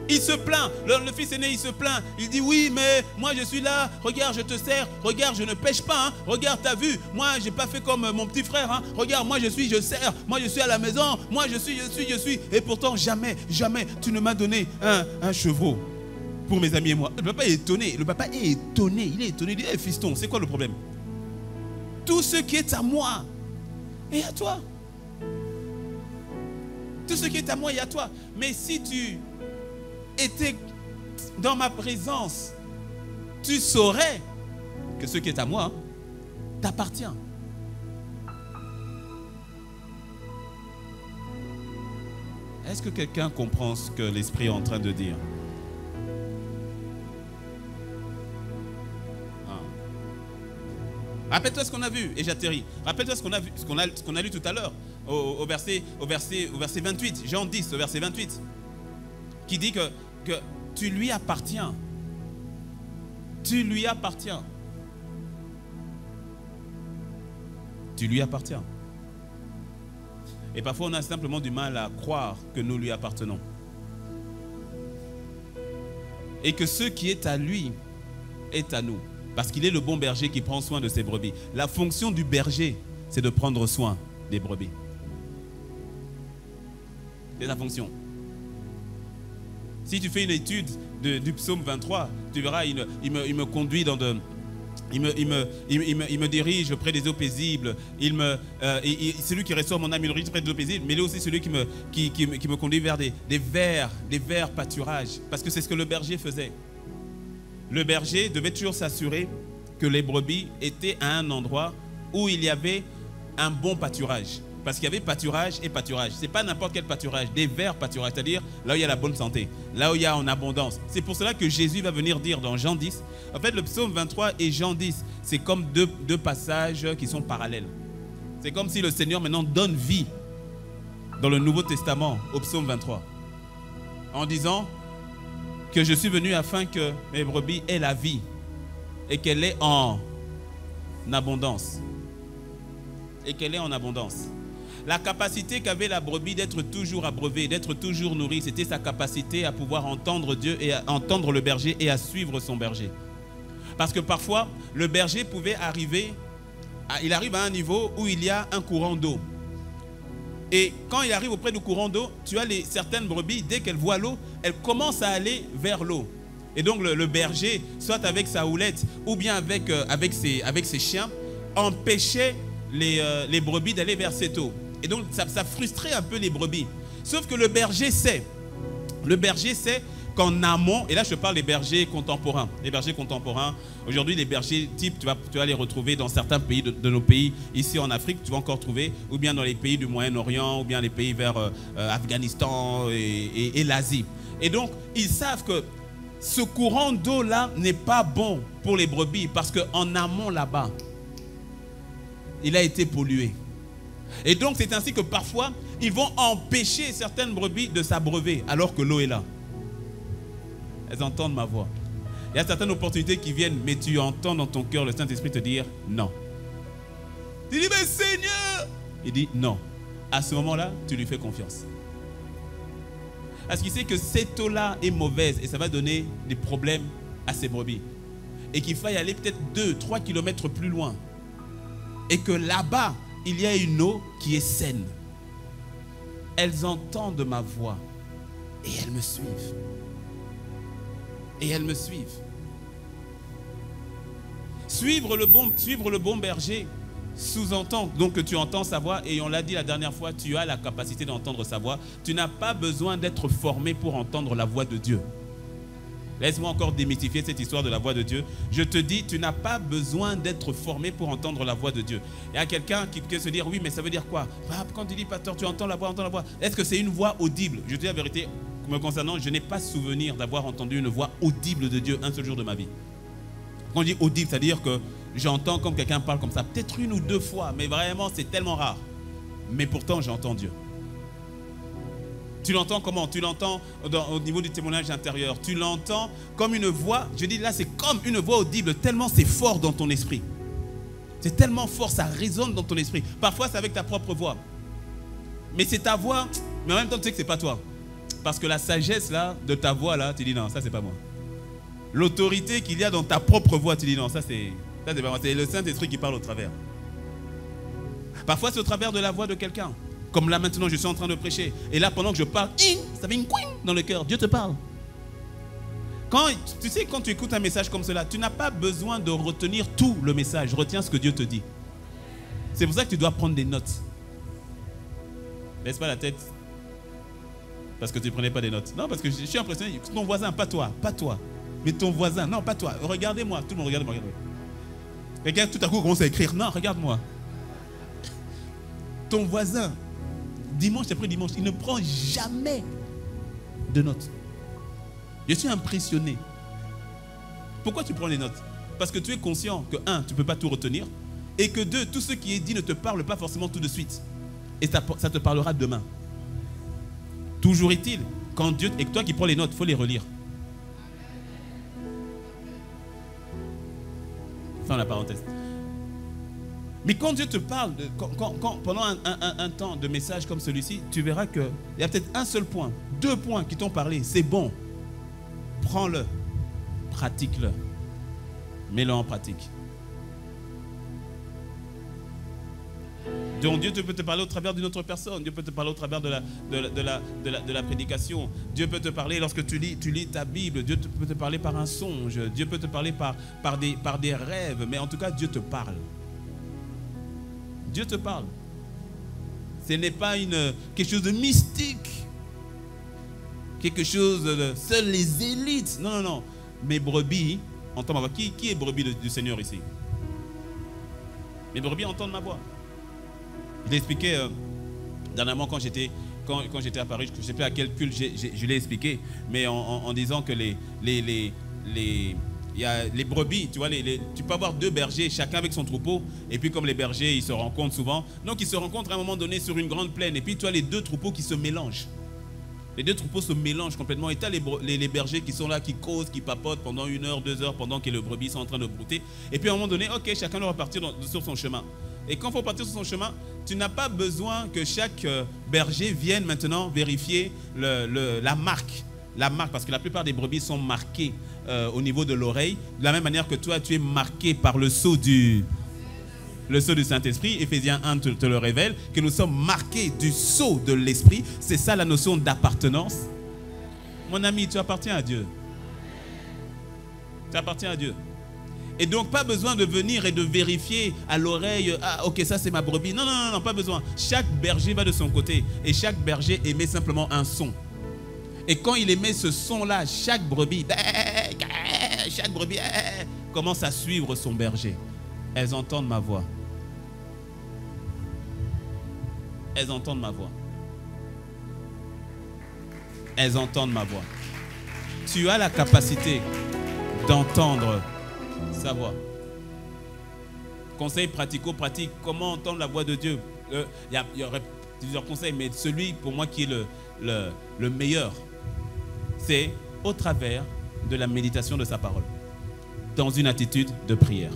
Il se plaint, le fils aîné il se plaint, il dit oui mais moi je suis là, regarde je te sers, regarde je ne pêche pas, hein. Regarde t'as vu, moi j'ai pas fait comme mon petit frère, hein. Regarde moi je sers, moi je suis à la maison, moi je suis, et pourtant jamais tu ne m'as donné un chevreau pour mes amis et moi. Le papa est étonné, il dit hey, fiston c'est quoi le problème? Tout ce qui est à moi est à toi. Tout ce qui est à moi est à toi, mais si tu étais dans ma présence, tu saurais que ce qui est à moi t'appartient. Est-ce que quelqu'un comprend ce que l'Esprit est en train de dire? Rappelle-toi ce qu'on a vu, et j'atterris. Rappelle-toi ce qu'on a vu, ce qu'on a lu tout à l'heure, au verset 28, Jean 10, au verset 28, qui dit que tu lui appartiens. Tu lui appartiens. Tu lui appartiens. Et parfois on a simplement du mal à croire que nous lui appartenons. Et que ce qui est à lui est à nous. Parce qu'il est le bon berger qui prend soin de ses brebis. La fonction du berger, c'est de prendre soin des brebis. C'est sa fonction. Si tu fais une étude du psaume 23, tu verras, il me conduit dans de... Il me dirige près des eaux paisibles. C'est lui qui restaure mon âme, il me dirige près des eaux paisibles. Mais il est aussi celui qui me conduit vers des verts pâturages. Parce que c'est ce que le berger faisait. Le berger devait toujours s'assurer que les brebis étaient à un endroit où il y avait un bon pâturage. Parce qu'il y avait pâturage et pâturage. Ce n'est pas n'importe quel pâturage, des verts pâturages, c'est-à-dire là où il y a la bonne santé, là où il y a en abondance. C'est pour cela que Jésus va venir dire dans Jean 10, en fait le psaume 23 et Jean 10, c'est comme deux passages qui sont parallèles. C'est comme si le Seigneur maintenant donne vie dans le Nouveau Testament au psaume 23. En disant que je suis venu afin que mes brebis aient la vie et qu'elle est en abondance. Et qu'elle est en abondance. La capacité qu'avait la brebis d'être toujours abreuvée, d'être toujours nourrie, c'était sa capacité à pouvoir entendre Dieu et à entendre le berger et à suivre son berger. Parce que parfois, le berger pouvait arriver, il arrive à un niveau où il y a un courant d'eau. Et quand il arrive auprès du courant d'eau, tu as certaines brebis, dès qu'elles voient l'eau, elles commencent à aller vers l'eau. Et donc le berger, soit avec sa houlette ou bien avec ses chiens, empêchait les brebis d'aller vers cette eau. Et donc ça frustrait un peu les brebis. Sauf que le berger sait qu'en amont, et là je parle des bergers contemporains. Les bergers contemporains, aujourd'hui les bergers type, tu vas les retrouver dans certains pays de nos pays, ici en Afrique, tu vas encore trouver, ou bien dans les pays du Moyen-Orient, ou bien les pays vers Afghanistan et l'Asie. Et donc ils savent que ce courant d'eau-là n'est pas bon pour les brebis parce qu'en amont là-bas, il a été pollué. Et donc c'est ainsi que parfois, ils vont empêcher certaines brebis de s'abreuver alors que l'eau est là. Elles entendent ma voix. Il y a certaines opportunités qui viennent, mais tu entends dans ton cœur le Saint-Esprit te dire non. Tu dis, mais Seigneur! Il dit non. À ce moment-là, tu lui fais confiance. Parce qu'il sait que cette eau-là est mauvaise et ça va donner des problèmes à ses brebis. Et qu'il faille aller peut-être 2-3 kilomètres plus loin. Et que là-bas, il y a une eau qui est saine. Elles entendent ma voix et elles me suivent. Et elles me suivent. Suivre le bon berger sous-entend donc que tu entends sa voix, et on l'a dit la dernière fois, tu as la capacité d'entendre sa voix. Tu n'as pas besoin d'être formé pour entendre la voix de Dieu. Laisse-moi encore démystifier cette histoire de la voix de Dieu. Je te dis, tu n'as pas besoin d'être formé pour entendre la voix de Dieu. Il y a quelqu'un qui peut se dire, oui, mais ça veut dire quoi? Quand tu dis, pasteur, tu entends la voix, entends la voix. Est-ce que c'est une voix audible? Je te dis la vérité, me concernant, je n'ai pas souvenir d'avoir entendu une voix audible de Dieu un seul jour de ma vie. Quand je dis audible, c'est-à-dire que j'entends comme quelqu'un parle comme ça, peut-être 1 ou 2 fois, mais vraiment c'est tellement rare. Mais pourtant j'entends Dieu. Tu l'entends comment? Tu l'entends au niveau du témoignage intérieur. Tu l'entends comme une voix, je dis là c'est comme une voix audible, tellement c'est fort dans ton esprit. C'est tellement fort, ça résonne dans ton esprit. Parfois c'est avec ta propre voix. Mais c'est ta voix, mais en même temps tu sais que c'est pas toi. Parce que la sagesse là, de ta voix là, tu dis non, ça c'est pas moi. L'autorité qu'il y a dans ta propre voix, tu dis non, ça c'est pas moi. C'est le Saint-Esprit qui parle au travers. Parfois c'est au travers de la voix de quelqu'un. Comme là maintenant je suis en train de prêcher. Et là pendant que je parle, ça fait une couine dans le cœur. Dieu te parle. Quand tu écoutes un message comme cela, tu n'as pas besoin de retenir tout le message. Retiens ce que Dieu te dit. C'est pour ça que tu dois prendre des notes. Laisse pas la tête. Parce que tu ne prenais pas des notes. Non, parce que je suis impressionné. Ton voisin, pas toi. Mais ton voisin, non, pas toi. Regardez-moi. Tout le monde, regardez-moi. Quelqu'un tout à coup commence à écrire. Non, regarde-moi. Ton voisin, dimanche après dimanche, il ne prend jamais de notes. Je suis impressionné. Pourquoi tu prends les notes? Parce que tu es conscient que 1, tu ne peux pas tout retenir. Et que 2, tout ce qui est dit ne te parle pas forcément tout de suite. Et ça te parlera demain. Toujours est-il, quand Dieu, et que toi qui prends les notes, il faut les relire. Fin la parenthèse. Mais quand Dieu te parle, pendant un temps de message comme celui-ci, tu verras qu'il y a peut-être un seul point, 2 points qui t'ont parlé, c'est bon. Prends-le, pratique-le, mets-le en pratique. Donc Dieu peut te parler au travers d'une autre personne. Dieu peut te parler au travers de la prédication. Dieu peut te parler lorsque tu lis ta Bible. Dieu peut te parler par un songe. Dieu peut te parler par des rêves. Mais en tout cas, Dieu te parle. Dieu te parle. Ce n'est pas quelque chose de mystique. Quelque chose de seuls les élites. Non, non, non. Mes brebis entendent ma voix. Qui est brebis du Seigneur ici? Mes brebis entendent ma voix. Je l'ai expliqué dernièrement quand j'étais à Paris, je ne sais plus à quel culte je l'ai expliqué, mais en disant que il y a les brebis, tu vois, tu peux avoir 2 bergers, chacun avec son troupeau, et puis comme les bergers, ils se rencontrent souvent, donc ils se rencontrent à un moment donné sur une grande plaine, et puis tu as les 2 troupeaux qui se mélangent. Les 2 troupeaux se mélangent complètement, et tu as les bergers qui sont là, qui causent, qui papotent pendant 1 heure, 2 heures, pendant que les brebis sont en train de brouter, et puis à un moment donné, ok, chacun doit repartir sur son chemin. Et quand il faut partir sur son chemin, tu n'as pas besoin que chaque berger vienne maintenant vérifier la marque. La marque, parce que la plupart des brebis sont marquées au niveau de l'oreille. De la même manière que toi, tu es marqué par le sceau du Saint-Esprit. Éphésiens 1 te le révèle, que nous sommes marqués du sceau de l'Esprit. C'est ça la notion d'appartenance. Mon ami, tu appartiens à Dieu. Tu appartiens à Dieu. Et donc, pas besoin de venir et de vérifier à l'oreille, ah ok, ça c'est ma brebis. Non, non, non, non, pas besoin. Chaque berger va de son côté et chaque berger émet simplement un son. Et quand il émet ce son-là, chaque brebis commence à suivre son berger. Elles entendent ma voix. Elles entendent ma voix. Elles entendent ma voix. Tu as la capacité d'entendre sa voix. Conseil pratico-pratique, comment entendre la voix de Dieu? Il y aurait plusieurs conseils, mais celui pour moi qui est le meilleur, c'est au travers de la méditation de sa parole, dans une attitude de prière.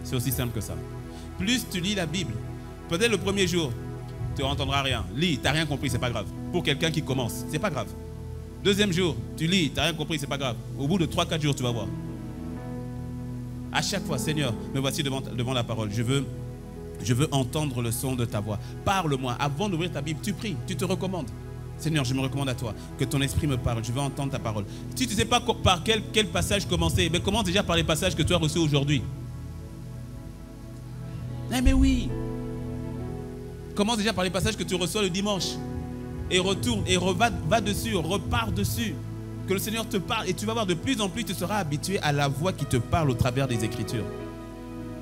C'est aussi simple que ça. Plus tu lis la Bible, peut-être le premier jour, tu n'entendras rien. Lis, tu n'as rien compris, c'est pas grave. Pour quelqu'un qui commence, c'est pas grave. Deuxième jour, tu lis, tu n'as rien compris, c'est pas grave. Au bout de 3-4 jours, tu vas voir. À chaque fois, Seigneur, me voici devant la parole. Je veux entendre le son de ta voix. Parle-moi. Avant d'ouvrir ta Bible, tu pries, tu te recommandes. Seigneur, je me recommande à toi, que ton esprit me parle, je veux entendre ta parole. Si tu ne sais pas par quel passage commencer, mais commence déjà par les passages que tu as reçus aujourd'hui. Mais oui. Commence déjà par les passages que tu reçois le dimanche. Et retourne, et va dessus, repars dessus. Que le Seigneur te parle, et tu vas voir de plus en plus, tu seras habitué à la voix qui te parle au travers des Écritures.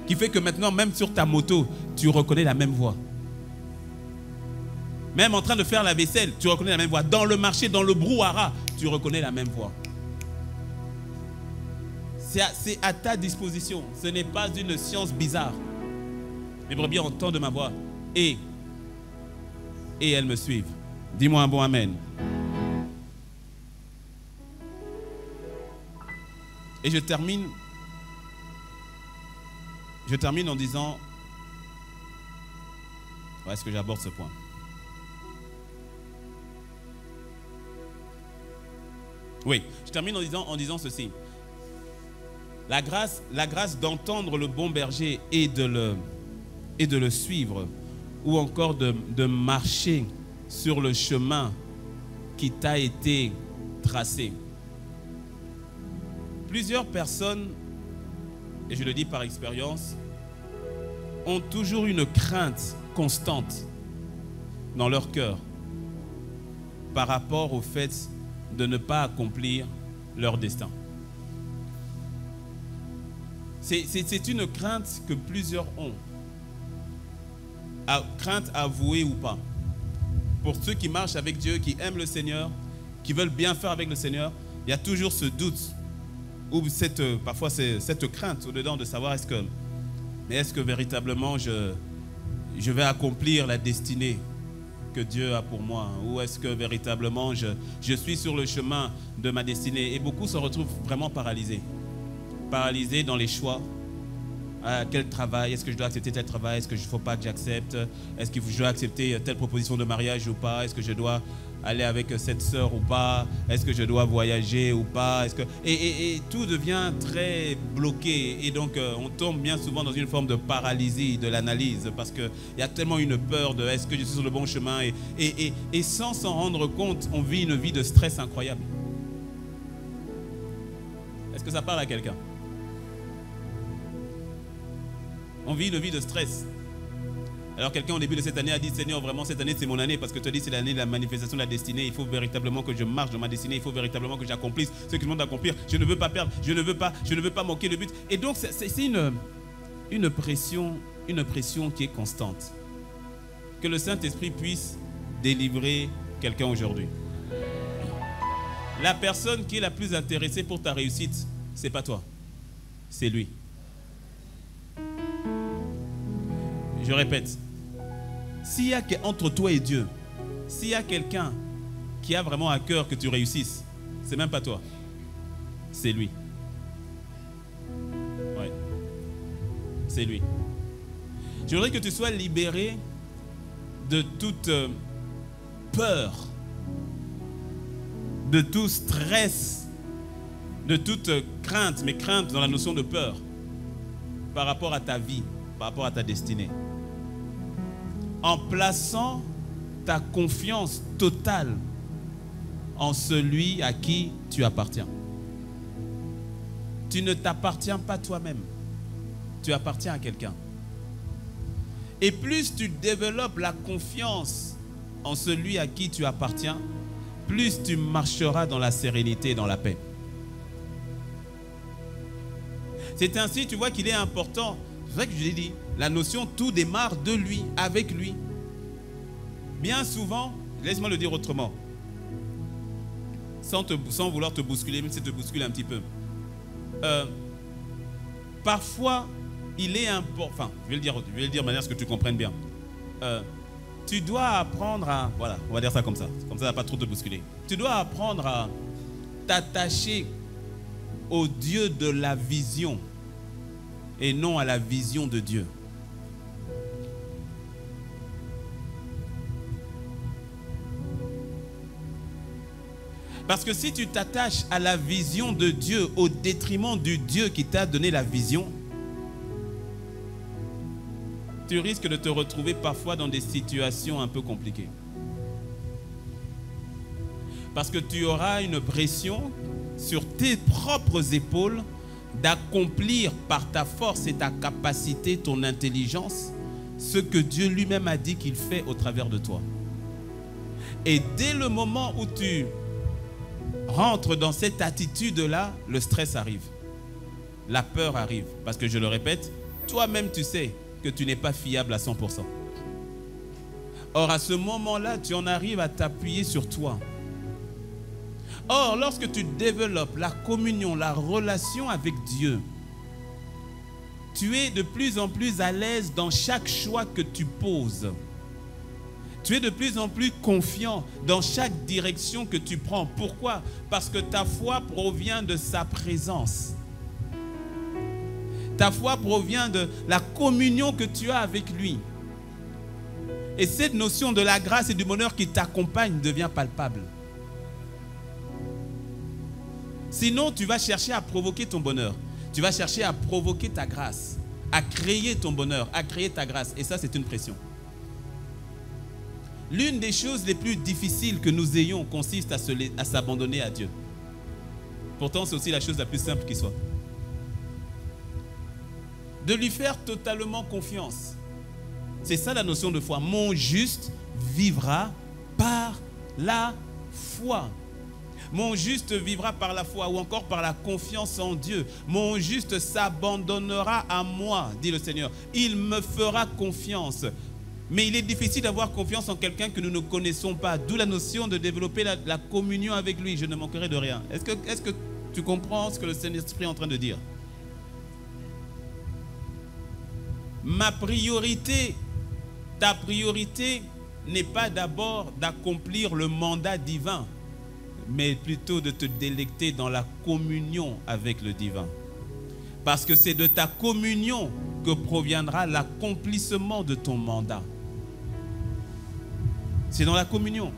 Qui fait que maintenant, même sur ta moto, tu reconnais la même voix. Même en train de faire la vaisselle, tu reconnais la même voix. Dans le marché, dans le brouhaha, tu reconnais la même voix. C'est à ta disposition. Ce n'est pas une science bizarre. Mes brebis entendent ma voix et elles me suivent. Dis-moi un bon amen. Et je termine en disant, où est-ce que j'aborde ce point? Oui, je termine en disant ceci. La grâce d'entendre le bon berger et de le suivre, ou encore de marcher sur le chemin qui t'a été tracé. Plusieurs personnes, et je le dis par expérience, ont toujours une crainte constante dans leur cœur par rapport au fait de ne pas accomplir leur destin. C'est une crainte que plusieurs ont. Crainte avouée ou pas. Pour ceux qui marchent avec Dieu, qui aiment le Seigneur, qui veulent bien faire avec le Seigneur, il y a toujours ce doute ou parfois cette crainte au-dedans de savoir est-ce que véritablement je vais accomplir la destinée que Dieu a pour moi, ou est-ce que véritablement je suis sur le chemin de ma destinée. Et beaucoup se retrouvent vraiment paralysés dans les choix. Quel travail, est-ce que je dois accepter tel travail, est-ce qu'il ne faut pas que j'accepte, est-ce que je dois accepter telle proposition de mariage ou pas, est-ce que je dois aller avec cette sœur ou pas, est-ce que je dois voyager ou pas, et tout devient très bloqué, et donc on tombe bien souvent dans une forme de paralysie de l'analyse, parce qu'il y a tellement une peur de est-ce que je suis sur le bon chemin, et sans s'en rendre compte, on vit une vie de stress incroyable. Est-ce que ça parle à quelqu'un? On vit une vie de stress. Alors quelqu'un au début de cette année a dit, Seigneur, vraiment cette année c'est mon année, parce que tu as dit c'est l'année de la manifestation de la destinée. Il faut véritablement que je marche dans ma destinée, il faut véritablement que j'accomplisse ce que je demande d'accomplir. Je ne veux pas perdre, je ne veux pas manquer le but. Et donc c'est une pression qui est constante. Que le Saint-Esprit puisse délivrer quelqu'un aujourd'hui. La personne qui est la plus intéressée pour ta réussite, c'est pas toi, c'est lui. Je répète, s'il y a entre toi et Dieu, s'il y a quelqu'un qui a vraiment à cœur que tu réussisses, c'est même pas toi, c'est lui. Ouais, c'est lui. Je voudrais que tu sois libéré de toute peur, de tout stress, de toute crainte, mais crainte dans la notion de peur par rapport à ta vie, par rapport à ta destinée. En plaçant ta confiance totale en celui à qui tu appartiens. Tu ne t'appartiens pas toi-même, tu appartiens à quelqu'un. Et plus tu développes la confiance en celui à qui tu appartiens, plus tu marcheras dans la sérénité et dans la paix. C'est ainsi, tu vois qu'il est important, c'est vrai que je l'ai dit, la notion tout démarre de lui, avec lui. Bien souvent, laisse-moi le dire autrement, sans vouloir te bousculer, même si te bouscule un petit peu. Parfois, il est important, enfin, je vais le dire de manière à ce que tu comprennes bien. Tu dois apprendre à, voilà, on va dire ça, ça ne va pas trop te bousculer. Tu dois apprendre à t'attacher au Dieu de la vision et non à la vision de Dieu. Parce que si tu t'attaches à la vision de Dieu au détriment du Dieu qui t'a donné la vision, tu risques de te retrouver parfois dans des situations un peu compliquées. Parce que tu auras une pression sur tes propres épaules d'accomplir par ta force et ta capacité, ton intelligence, ce que Dieu lui-même a dit qu'il fait au travers de toi. Et dès le moment où tu rentres dans cette attitude-là, le stress arrive. La peur arrive. Parce que je le répète, toi-même tu sais que tu n'es pas fiable à 100%. Or, à ce moment-là, tu en arrives à t'appuyer sur toi. Or, lorsque tu développes la communion, la relation avec Dieu, tu es de plus en plus à l'aise dans chaque choix que tu poses. Tu es de plus en plus confiant dans chaque direction que tu prends. Pourquoi? Parce que ta foi provient de sa présence. Ta foi provient de la communion que tu as avec lui. Et cette notion de la grâce et du bonheur qui t'accompagne devient palpable. Sinon, tu vas chercher à provoquer ton bonheur. Tu vas chercher à provoquer ta grâce, à créer ton bonheur, à créer ta grâce. Et ça, c'est une pression. L'une des choses les plus difficiles que nous ayons consiste à s'abandonner à Dieu. Pourtant, c'est aussi la chose la plus simple qui soit. De lui faire totalement confiance. C'est ça la notion de foi. Mon juste vivra par la foi. Mon juste vivra par la foi ou encore par la confiance en Dieu. Mon juste s'abandonnera à moi, dit le Seigneur. Il me fera confiance. Mais il est difficile d'avoir confiance en quelqu'un que nous ne connaissons pas. D'où la notion de développer la communion avec lui. Je ne manquerai de rien. Est-ce que tu comprends ce que le Saint-Esprit est en train de dire? Ma priorité, ta priorité n'est pas d'abord d'accomplir le mandat divin, mais plutôt de te délecter dans la communion avec le divin. Parce que c'est de ta communion que proviendra l'accomplissement de ton mandat. C'est dans la communion.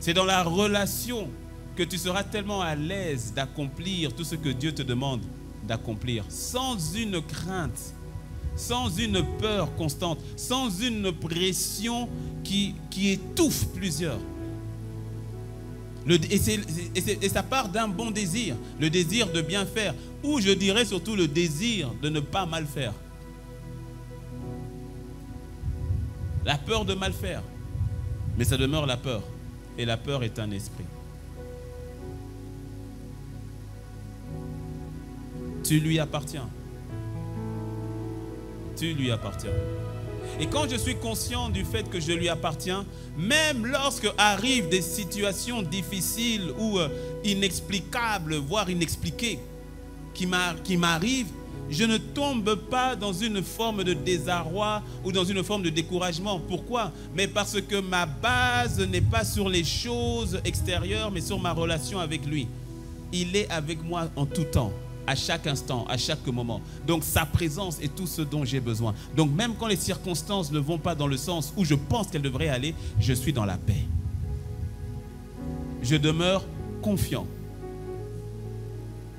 C'est dans la relation que tu seras tellement à l'aise d'accomplir tout ce que Dieu te demande d'accomplir, sans une crainte, sans une peur constante, sans une pression qui étouffe plusieurs. Et ça part d'un bon désir, le désir de bien faire, ou je dirais surtout le désir de ne pas mal faire. La peur de mal faire, mais ça demeure la peur, et la peur est un esprit. Tu lui appartiens. Tu lui appartiens. Et quand je suis conscient du fait que je lui appartiens, même lorsque arrivent des situations difficiles ou inexplicables, voire inexpliquées, qui m'arrivent, je ne tombe pas dans une forme de désarroi ou dans une forme de découragement. Pourquoi? Mais parce que ma base n'est pas sur les choses extérieures, mais sur ma relation avec lui. Il est avec moi en tout temps. à chaque instant, à chaque moment. Donc sa présence est tout ce dont j'ai besoin. Donc même quand les circonstances ne vont pas dans le sens où je pense qu'elles devraient aller, je suis dans la paix. Je demeure confiant.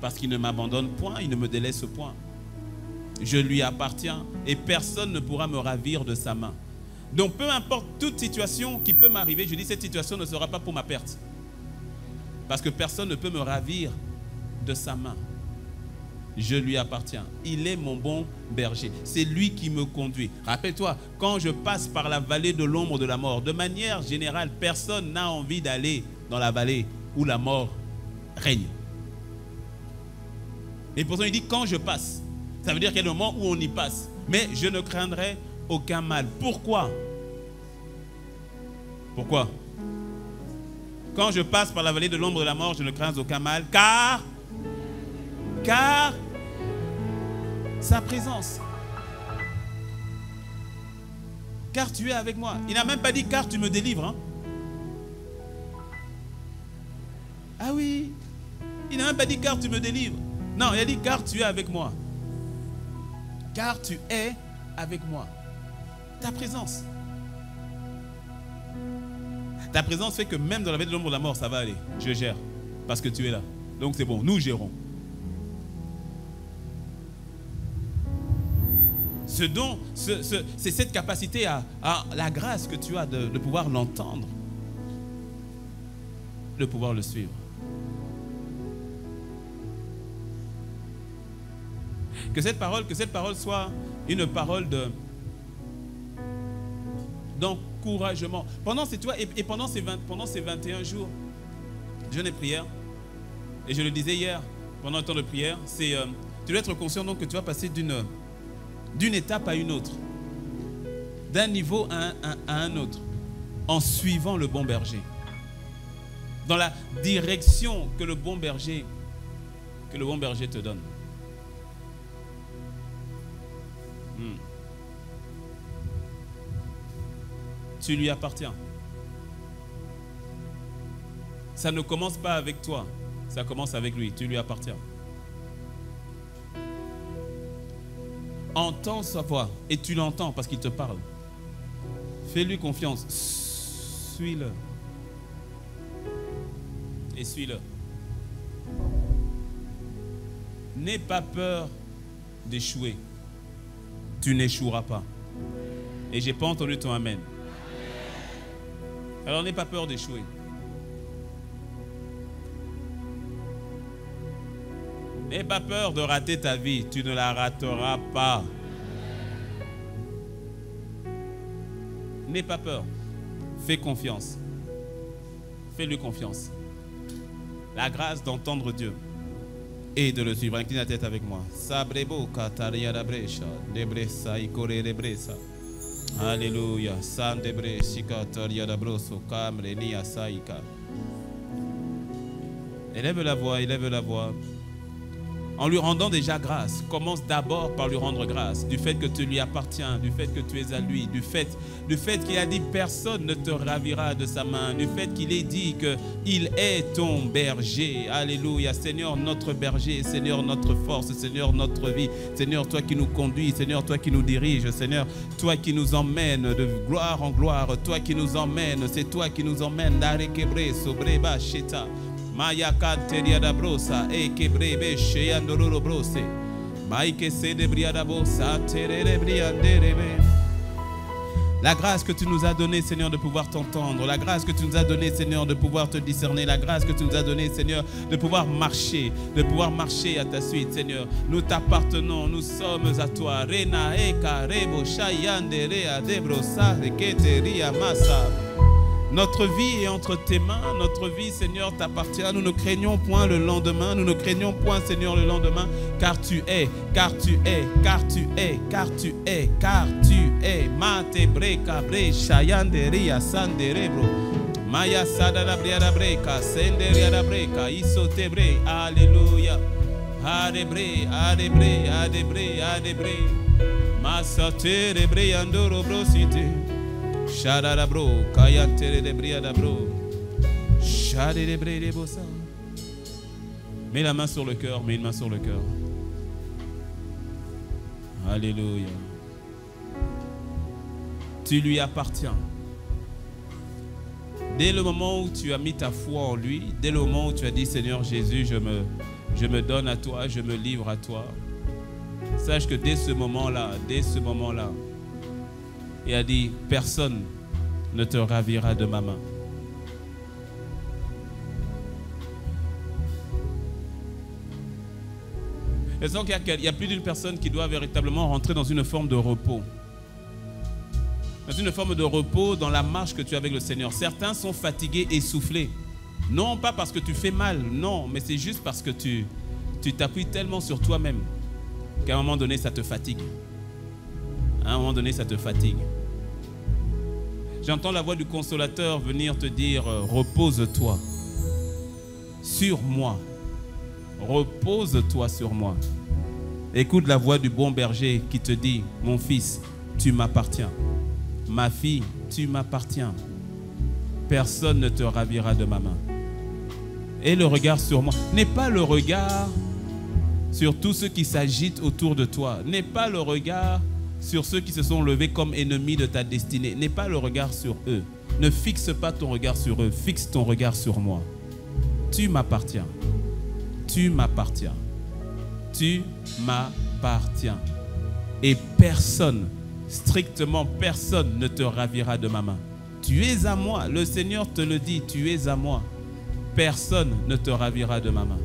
Parce qu'il ne m'abandonne point, il ne me délaisse point. Je lui appartiens et personne ne pourra me ravir de sa main. Donc peu importe toute situation qui peut m'arriver, je dis cette situation ne sera pas pour ma perte. Parce que personne ne peut me ravir de sa main. Je lui appartiens. Il est mon bon berger. C'est lui qui me conduit. Rappelle-toi, quand je passe par la vallée de l'ombre de la mort, de manière générale, personne n'a envie d'aller dans la vallée où la mort règne. Et pourtant il dit quand je passe. Ça veut dire qu'il y a un moment où on y passe. Mais je ne craindrai aucun mal. Pourquoi? Pourquoi? Quand je passe par la vallée de l'ombre de la mort, je ne crains aucun mal. Car sa présence. Car tu es avec moi. Il n'a même pas dit car tu me délivres. Hein? Ah oui. Il n'a même pas dit car tu me délivres. Non, il a dit car tu es avec moi. Car tu es avec moi. Ta présence. Ta présence fait que même dans la vallée de l'ombre de la mort, ça va aller. Je gère. Parce que tu es là. Donc c'est bon, nous gérons. Ce don, c'est cette capacité à la grâce que tu as de pouvoir l'entendre. De pouvoir le suivre. Que cette parole soit une parole d'encouragement. Pendant ces 21 jours, jeûne et prière, et je le disais hier, pendant le temps de prière, tu dois être conscient donc que tu vas passer d'une étape à une autre, d'un niveau à un autre, en suivant le bon berger, dans la direction que le bon berger te donne. Tu lui appartiens. Ça ne commence pas avec toi, ça commence avec lui. Tu lui appartiens. Entends sa voix et tu l'entends parce qu'il te parle. Fais-lui confiance. Suis-le. Et suis-le. N'aie pas peur d'échouer. Tu n'échoueras pas. Et je n'ai pas entendu ton amen. Alors n'aie pas peur d'échouer. N'aie pas peur de rater ta vie. Tu ne la rateras pas. N'aie pas peur. Fais confiance. Fais-lui confiance. La grâce d'entendre Dieu et de le suivre. Incline la tête avec moi. Sabrebo kataria da bresha, debresa ikore debresa. Alléluia. San debre sikataria da broso kamre ni asaika. Élève la voix, élève la voix. En lui rendant déjà grâce, commence d'abord par lui rendre grâce du fait que tu lui appartiens, du fait que tu es à lui, du fait qu'il a dit personne ne te ravira de sa main, du fait qu'il ait dit qu'il est ton berger. Alléluia. Seigneur, notre berger, Seigneur, notre force, Seigneur, notre vie. Seigneur, toi qui nous conduis, Seigneur, toi qui nous diriges, Seigneur, toi qui nous emmènes de gloire en gloire, toi qui nous emmènes, c'est toi qui nous emmènes. Darekebre sobreba sheta. Maya canteria da brosa e che breve sceandolo brose mai che se debria da bossa terere brianderebe. La grâce que tu nous as donnée, Seigneur, de pouvoir t'entendre, la grâce que tu nous as donnée, Seigneur, de pouvoir te discerner, la grâce que tu nous as donnée, Seigneur, de pouvoir marcher à ta suite, Seigneur. Nous t'appartenons, nous sommes à toi. Rena eka rebo shayandere adebrosa reketeria massa. Notre vie est entre tes mains, notre vie, Seigneur, t'appartient. Nous ne craignons point le lendemain, nous ne craignons point, Seigneur, le lendemain, car tu es, car tu es, car tu es, car tu es, car tu es. Mate breka bre shayanderia sanderebro. Maya sadara briada breka, senderia breka, isotebre. Alléluia. Adebre, adebre, adebre, adebre. Masatere bre andoro brosite. Shadara bro, kayantere de bria da bro. Shade de bre de bosa. Mets la main sur le cœur, mets une main sur le cœur. Alléluia. Tu lui appartiens. Dès le moment où tu as mis ta foi en lui, dès le moment où tu as dit Seigneur Jésus, je me donne à toi, je me livre à toi. Sache que dès ce moment-là, il a dit personne ne te ravira de ma main. Je sens qu'il y a plus d'une personne qui doit véritablement rentrer dans une forme de repos. Dans une forme de repos dans la marche que tu as avec le Seigneur. Certains sont fatigués, essoufflés. Non pas parce que tu fais mal, non, mais c'est juste parce que tu t'appuies tellement sur toi-même qu'à un moment donné, ça te fatigue. À un moment donné, ça te fatigue. J'entends la voix du consolateur venir te dire « Repose-toi sur moi. Repose-toi sur moi. » Écoute la voix du bon berger qui te dit « Mon fils, tu m'appartiens. Ma fille, tu m'appartiens. Personne ne te ravira de ma main. » Et le regard sur moi n'est pas le regard sur tous ceux qui s'agitent autour de toi. N'est pas le regard sur ceux qui se sont levés comme ennemis de ta destinée. N'est pas le regard sur eux. Ne fixe pas ton regard sur eux. Fixe ton regard sur moi. Tu m'appartiens. Tu m'appartiens. Tu m'appartiens. Et personne, strictement personne ne te ravira de ma main. Tu es à moi. Le Seigneur te le dit. Tu es à moi. Personne ne te ravira de ma main.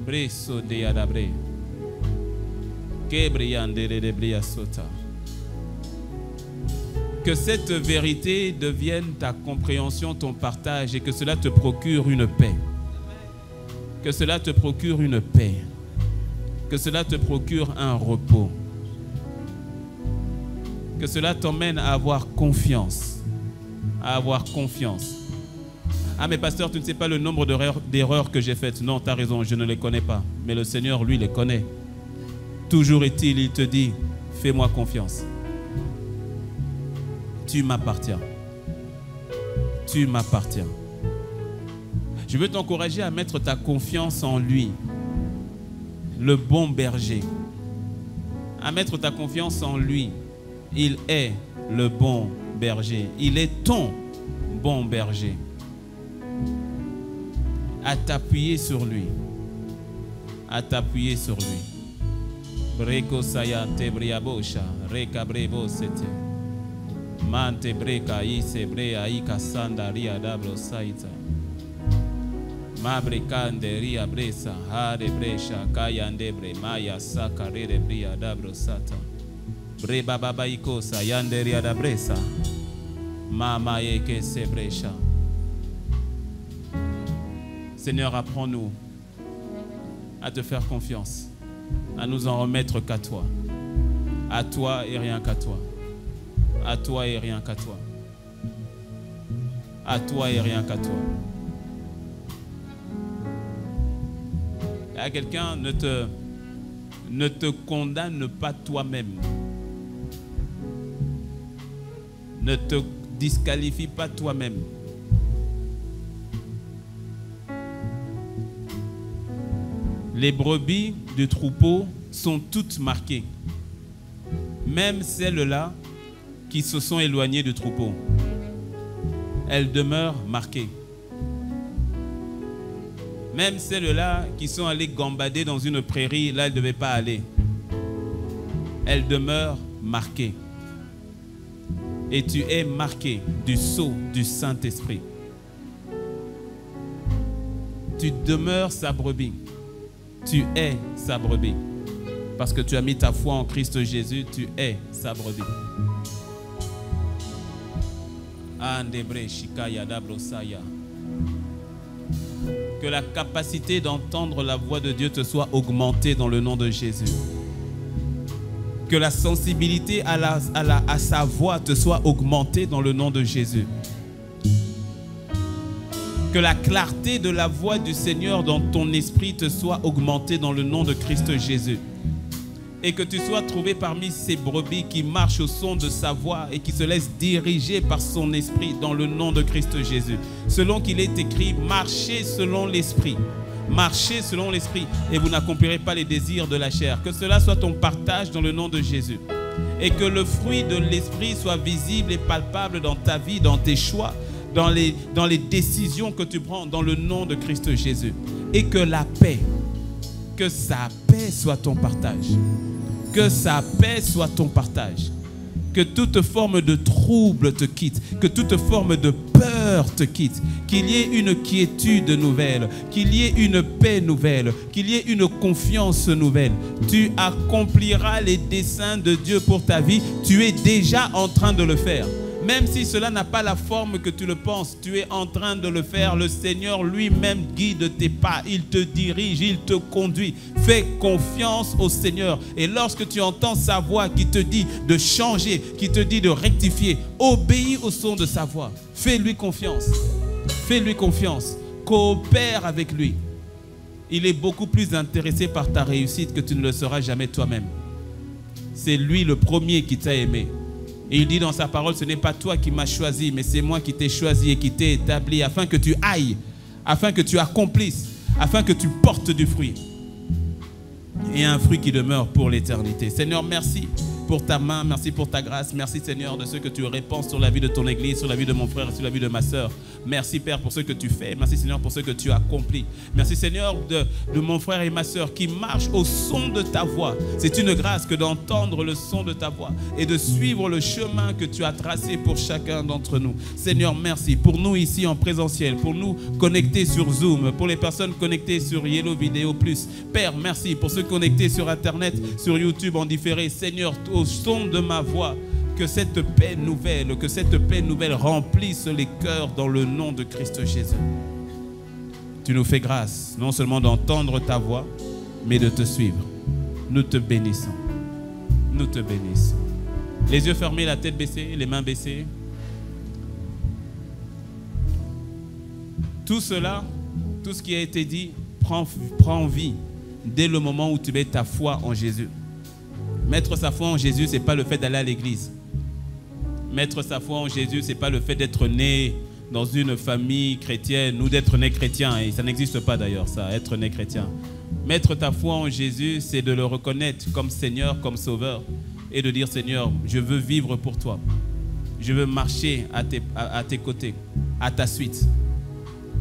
Breso de adabre. Que cette vérité devienne ta compréhension, ton partage et que cela te procure une paix. Que cela te procure une paix. Que cela te procure un repos. Que cela t'emmène à avoir confiance. À avoir confiance. Ah mais pasteur, tu ne sais pas le nombre d'erreurs que j'ai faites. Non, tu as raison, je ne les connais pas. Mais le Seigneur, lui, les connaît. Toujours est-il, il te dit, fais-moi confiance. Tu m'appartiens. Tu m'appartiens. Je veux t'encourager à mettre ta confiance en lui, le bon berger. À mettre ta confiance en lui. Il est le bon berger. Il est ton bon berger. À t'appuyer sur lui. À t'appuyer sur lui. Breko saya te briabosha, reka brebo sete. Mante breka ise brea ika sanda ria dabro saita. Mabre kande ria bresa, hare bresha, kaya ndebre, maya saka rere bria dabro sata. Bre baba baiko sayande ria da bresa. Mama eke se bresha. Seigneur, apprends-nous à te faire confiance, à nous en remettre qu'à toi. À toi et rien qu'à toi. À toi et rien qu'à toi. À toi et rien qu'à toi. À quelqu'un, ne te condamne pas toi-même. Ne te disqualifie pas toi-même. Les brebis du troupeau sont toutes marquées. Même celles-là qui se sont éloignées du troupeau. Elles demeurent marquées. Même celles-là qui sont allées gambader dans une prairie, là elles ne devaient pas aller. Elles demeurent marquées. Et tu es marqué du sceau du Saint-Esprit. Tu demeures sa brebis. Tu es sa brebis. Parce que tu as mis ta foi en Christ Jésus, tu es sa brebis. Que la capacité d'entendre la voix de Dieu te soit augmentée dans le nom de Jésus. Que la sensibilité à sa voix te soit augmentée dans le nom de Jésus. Que la clarté de la voix du Seigneur dans ton esprit te soit augmentée dans le nom de Christ Jésus. Et que tu sois trouvé parmi ces brebis qui marchent au son de sa voix et qui se laissent diriger par son esprit dans le nom de Christ Jésus. Selon qu'il est écrit, marchez selon l'esprit. Marchez selon l'esprit et vous n'accomplirez pas les désirs de la chair. Que cela soit ton partage dans le nom de Jésus. Et que le fruit de l'esprit soit visible et palpable dans ta vie, dans tes choix, dans les décisions que tu prends dans le nom de Christ Jésus. Et que la paix, que sa paix soit ton partage. Que sa paix soit ton partage. Que toute forme de trouble te quitte, que toute forme de peur te quitte, qu'il y ait une quiétude nouvelle, qu'il y ait une paix nouvelle, qu'il y ait une confiance nouvelle. Tu accompliras les desseins de Dieu pour ta vie, tu es déjà en train de le faire. Même si cela n'a pas la forme que tu le penses, tu es en train de le faire. Le Seigneur lui-même guide tes pas. Il te dirige, il te conduit. Fais confiance au Seigneur. Et lorsque tu entends sa voix qui te dit de changer, qui te dit de rectifier, obéis au son de sa voix. Fais-lui confiance. Fais-lui confiance. Coopère avec lui. Il est beaucoup plus intéressé par ta réussite que tu ne le seras jamais toi-même. C'est lui le premier qui t'a aimé. Et il dit dans sa parole, ce n'est pas toi qui m'as choisi, mais c'est moi qui t'ai choisi et qui t'ai établi afin que tu ailles, afin que tu accomplisses, afin que tu portes du fruit. Et un fruit qui demeure pour l'éternité. Seigneur, merci pour ta main, merci pour ta grâce, merci Seigneur de ce que tu répands sur la vie de ton église, sur la vie de mon frère, sur la vie de ma soeur. Merci Père pour ce que tu fais, merci Seigneur pour ce que tu accomplis. Merci Seigneur de mon frère et ma soeur qui marchent au son de ta voix. C'est une grâce que d'entendre le son de ta voix et de suivre le chemin que tu as tracé pour chacun d'entre nous. Seigneur, merci pour nous ici en présentiel, pour nous connectés sur Zoom, pour les personnes connectées sur Yellow Vidéo Plus. Père, merci pour ceux connectés sur Internet, sur YouTube en différé. Seigneur, au son de ma voix, que cette paix nouvelle remplisse les cœurs dans le nom de Christ Jésus. Tu nous fais grâce, non seulement d'entendre ta voix, mais de te suivre. Nous te bénissons. Nous te bénissons. Les yeux fermés, la tête baissée, les mains baissées. Tout cela, tout ce qui a été dit, prend vie dès le moment où tu mets ta foi en Jésus. Mettre sa foi en Jésus, ce n'est pas le fait d'aller à l'église. Mettre sa foi en Jésus, ce n'est pas le fait d'être né dans une famille chrétienne ou d'être né chrétien. Et ça n'existe pas d'ailleurs, ça, être né chrétien. Mettre ta foi en Jésus, c'est de le reconnaître comme Seigneur, comme Sauveur. Et de dire, Seigneur, je veux vivre pour toi. Je veux marcher à tes côtés, à ta suite.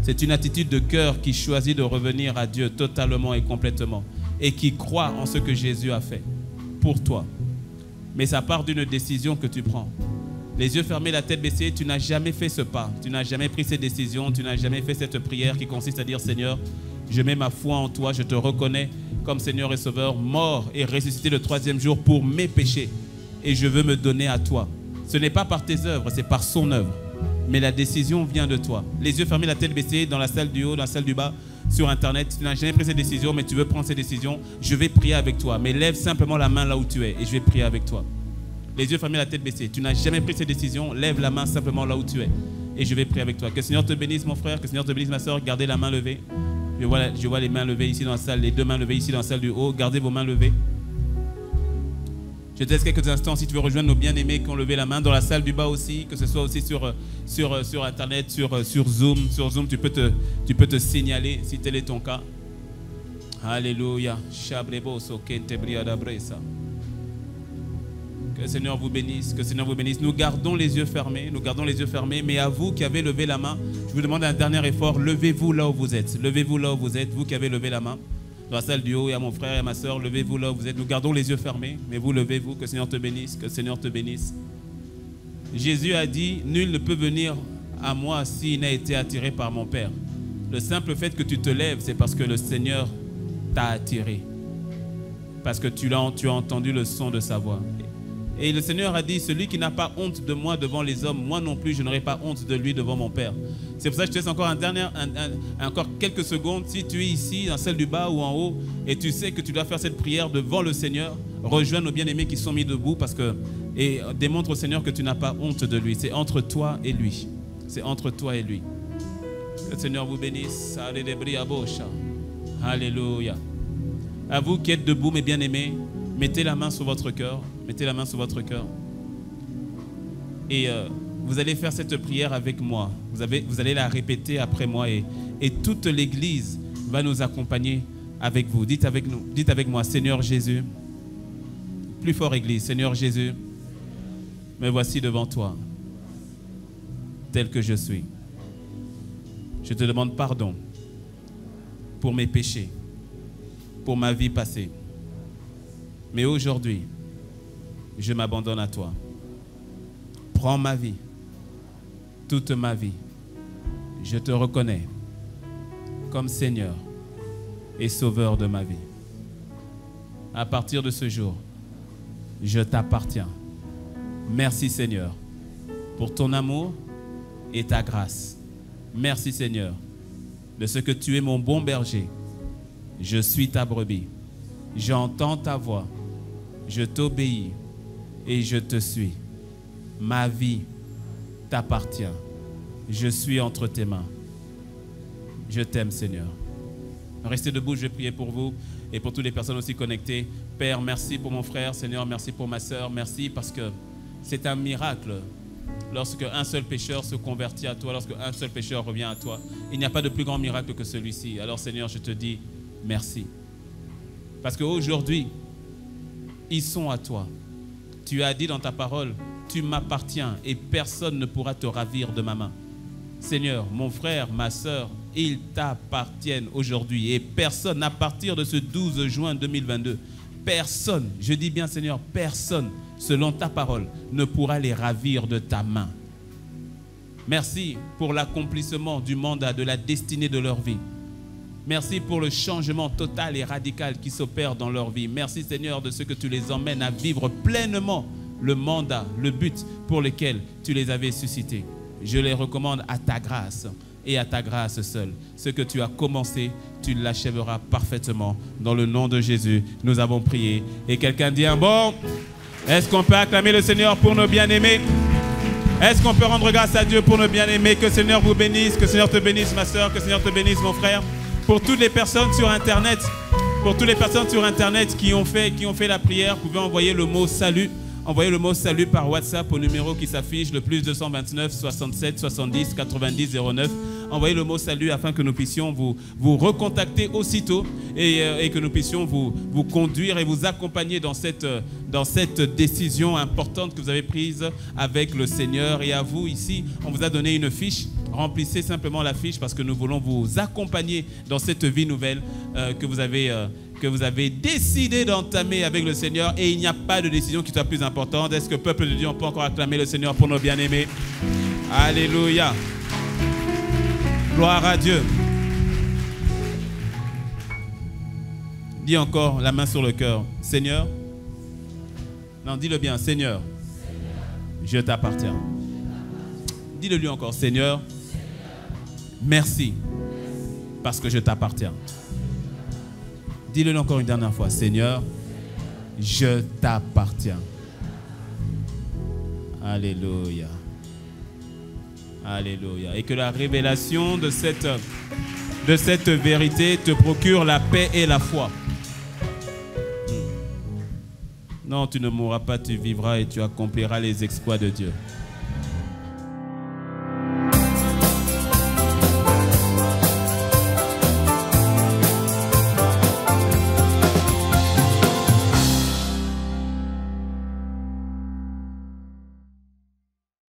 C'est une attitude de cœur qui choisit de revenir à Dieu totalement et complètement. Et qui croit en ce que Jésus a fait pour toi. Mais ça part d'une décision que tu prends. Les yeux fermés, la tête baissée, tu n'as jamais fait ce pas. Tu n'as jamais pris cette décision. Tu n'as jamais fait cette prière qui consiste à dire, Seigneur, je mets ma foi en toi. Je te reconnais comme Seigneur et Sauveur, mort et ressuscité le 3e jour pour mes péchés. Et je veux me donner à toi. Ce n'est pas par tes œuvres, c'est par son œuvre. Mais la décision vient de toi. Les yeux fermés, la tête baissée, dans la salle du haut, dans la salle du bas, sur Internet. Tu n'as jamais pris cette décision, mais tu veux prendre cette décision. Je vais prier avec toi. Mais lève simplement la main là où tu es et je vais prier avec toi. Les yeux fermés, la tête baissée. Tu n'as jamais pris cette décision. Lève la main simplement là où tu es et je vais prier avec toi. Que le Seigneur te bénisse, mon frère. Que le Seigneur te bénisse, ma soeur. Gardez la main levée. Je vois les mains levées ici dans la salle, les deux mains levées ici dans la salle du haut. Gardez vos mains levées. Je te laisse quelques instants si tu veux rejoindre nos bien-aimés qui ont levé la main dans la salle du bas aussi, que ce soit aussi sur Internet, sur Zoom. Sur Zoom, tu peux te signaler si tel est ton cas. Alléluia. Que le Seigneur vous bénisse, que le Seigneur vous bénisse. Nous gardons les yeux fermés, mais à vous qui avez levé la main, je vous demande un dernier effort, levez-vous là où vous êtes. Levez-vous là où vous êtes, vous qui avez levé la main. Dans la salle du haut, et à mon frère et à ma soeur, levez-vous là où vous êtes. Nous gardons les yeux fermés, mais vous levez-vous, que le Seigneur te bénisse, que le Seigneur te bénisse. Jésus a dit, nul ne peut venir à moi s'il n'a été attiré par mon Père. Le simple fait que tu te lèves, c'est parce que le Seigneur t'a attiré. Parce que tu as entendu le son de sa voix. Et le Seigneur a dit, celui qui n'a pas honte de moi devant les hommes, moi non plus, je n'aurai pas honte de lui devant mon Père. C'est pour ça que je te laisse encore quelques secondes. Si tu es ici, dans celle du bas ou en haut, et tu sais que tu dois faire cette prière devant le Seigneur, rejoins nos bien-aimés qui sont mis debout et démontre au Seigneur que tu n'as pas honte de lui. C'est entre toi et lui. C'est entre toi et lui. Que le Seigneur vous bénisse. Alléluia. À vous qui êtes debout, mes bien-aimés, mettez la main sur votre cœur. Mettez la main sur votre cœur. Et vous allez faire cette prière avec moi. Vous allez la répéter après moi. Et toute l'Église va nous accompagner avec vous. Dites avec moi, Seigneur Jésus, plus fort Église, Seigneur Jésus, me voici devant toi, tel que je suis. Je te demande pardon pour mes péchés, pour ma vie passée. Mais aujourd'hui, je m'abandonne à toi. Prends ma vie, toute ma vie. Je te reconnais comme Seigneur et Sauveur de ma vie. À partir de ce jour, je t'appartiens. Merci Seigneur pour ton amour et ta grâce. Merci Seigneur de ce que tu es mon bon berger. Je suis ta brebis. J'entends ta voix. Je t'obéis et je te suis. Ma vie t'appartient. Je suis entre tes mains. Je t'aime Seigneur. Restez debout, je vais prier pour vous et pour toutes les personnes aussi connectées. Père, merci pour mon frère. Seigneur, merci pour ma soeur. Merci parce que c'est un miracle lorsque un seul pécheur se convertit à toi, lorsque un seul pécheur revient à toi. Il n'y a pas de plus grand miracle que celui-ci. Alors Seigneur, je te dis merci. Parce qu'aujourd'hui, ils sont à toi. Tu as dit dans ta parole, tu m'appartiens et personne ne pourra te ravir de ma main. Seigneur, mon frère, ma soeur, ils t'appartiennent aujourd'hui. Et personne, à partir de ce 12 juin 2022, personne, je dis bien Seigneur, personne, selon ta parole, ne pourra les ravir de ta main. Merci pour l'accomplissement du mandat, de la destinée de leur vie. Merci pour le changement total et radical qui s'opère dans leur vie. Merci Seigneur de ce que tu les emmènes à vivre pleinement le mandat, le but pour lequel tu les avais suscités. Je les recommande à ta grâce et à ta grâce seule. Ce que tu as commencé, tu l'achèveras parfaitement. Dans le nom de Jésus, nous avons prié. Et quelqu'un dit un bon. Est-ce qu'on peut acclamer le Seigneur pour nos bien-aimés? Est-ce qu'on peut rendre grâce à Dieu pour nos bien-aimés? Que le Seigneur vous bénisse, que le Seigneur te bénisse ma soeur, que le Seigneur te bénisse mon frère. Pour toutes les personnes sur Internet, qui ont fait la prière, vous pouvez envoyer le mot salut. Envoyez le mot salut par WhatsApp au numéro qui s'affiche, le plus 229 67 70 90 09. Envoyez le mot salut afin que nous puissions vous recontacter aussitôt et que nous puissions vous conduire et vous accompagner dans cette décision importante que vous avez prise avec le Seigneur. Et à vous ici, on vous a donné une fiche. Remplissez simplement la fiche parce que nous voulons vous accompagner dans cette vie nouvelle que vous avez décidé d'entamer avec le Seigneur, et il n'y a pas de décision qui soit plus importante. Est-ce que peuple de Dieu, on peut encore acclamer le Seigneur pour nos bien-aimés? Alléluia. Gloire à Dieu. Dis encore, la main sur le cœur. Seigneur. Non, dis-le bien. Seigneur, je t'appartiens. Dis-le lui encore. Seigneur, merci parce que je t'appartiens. Dis-le encore une dernière fois. Seigneur, je t'appartiens. Alléluia. Alléluia. Et que la révélation de cette vérité te procure la paix et la foi. Non, tu ne mourras pas, tu vivras et tu accompliras les exploits de Dieu.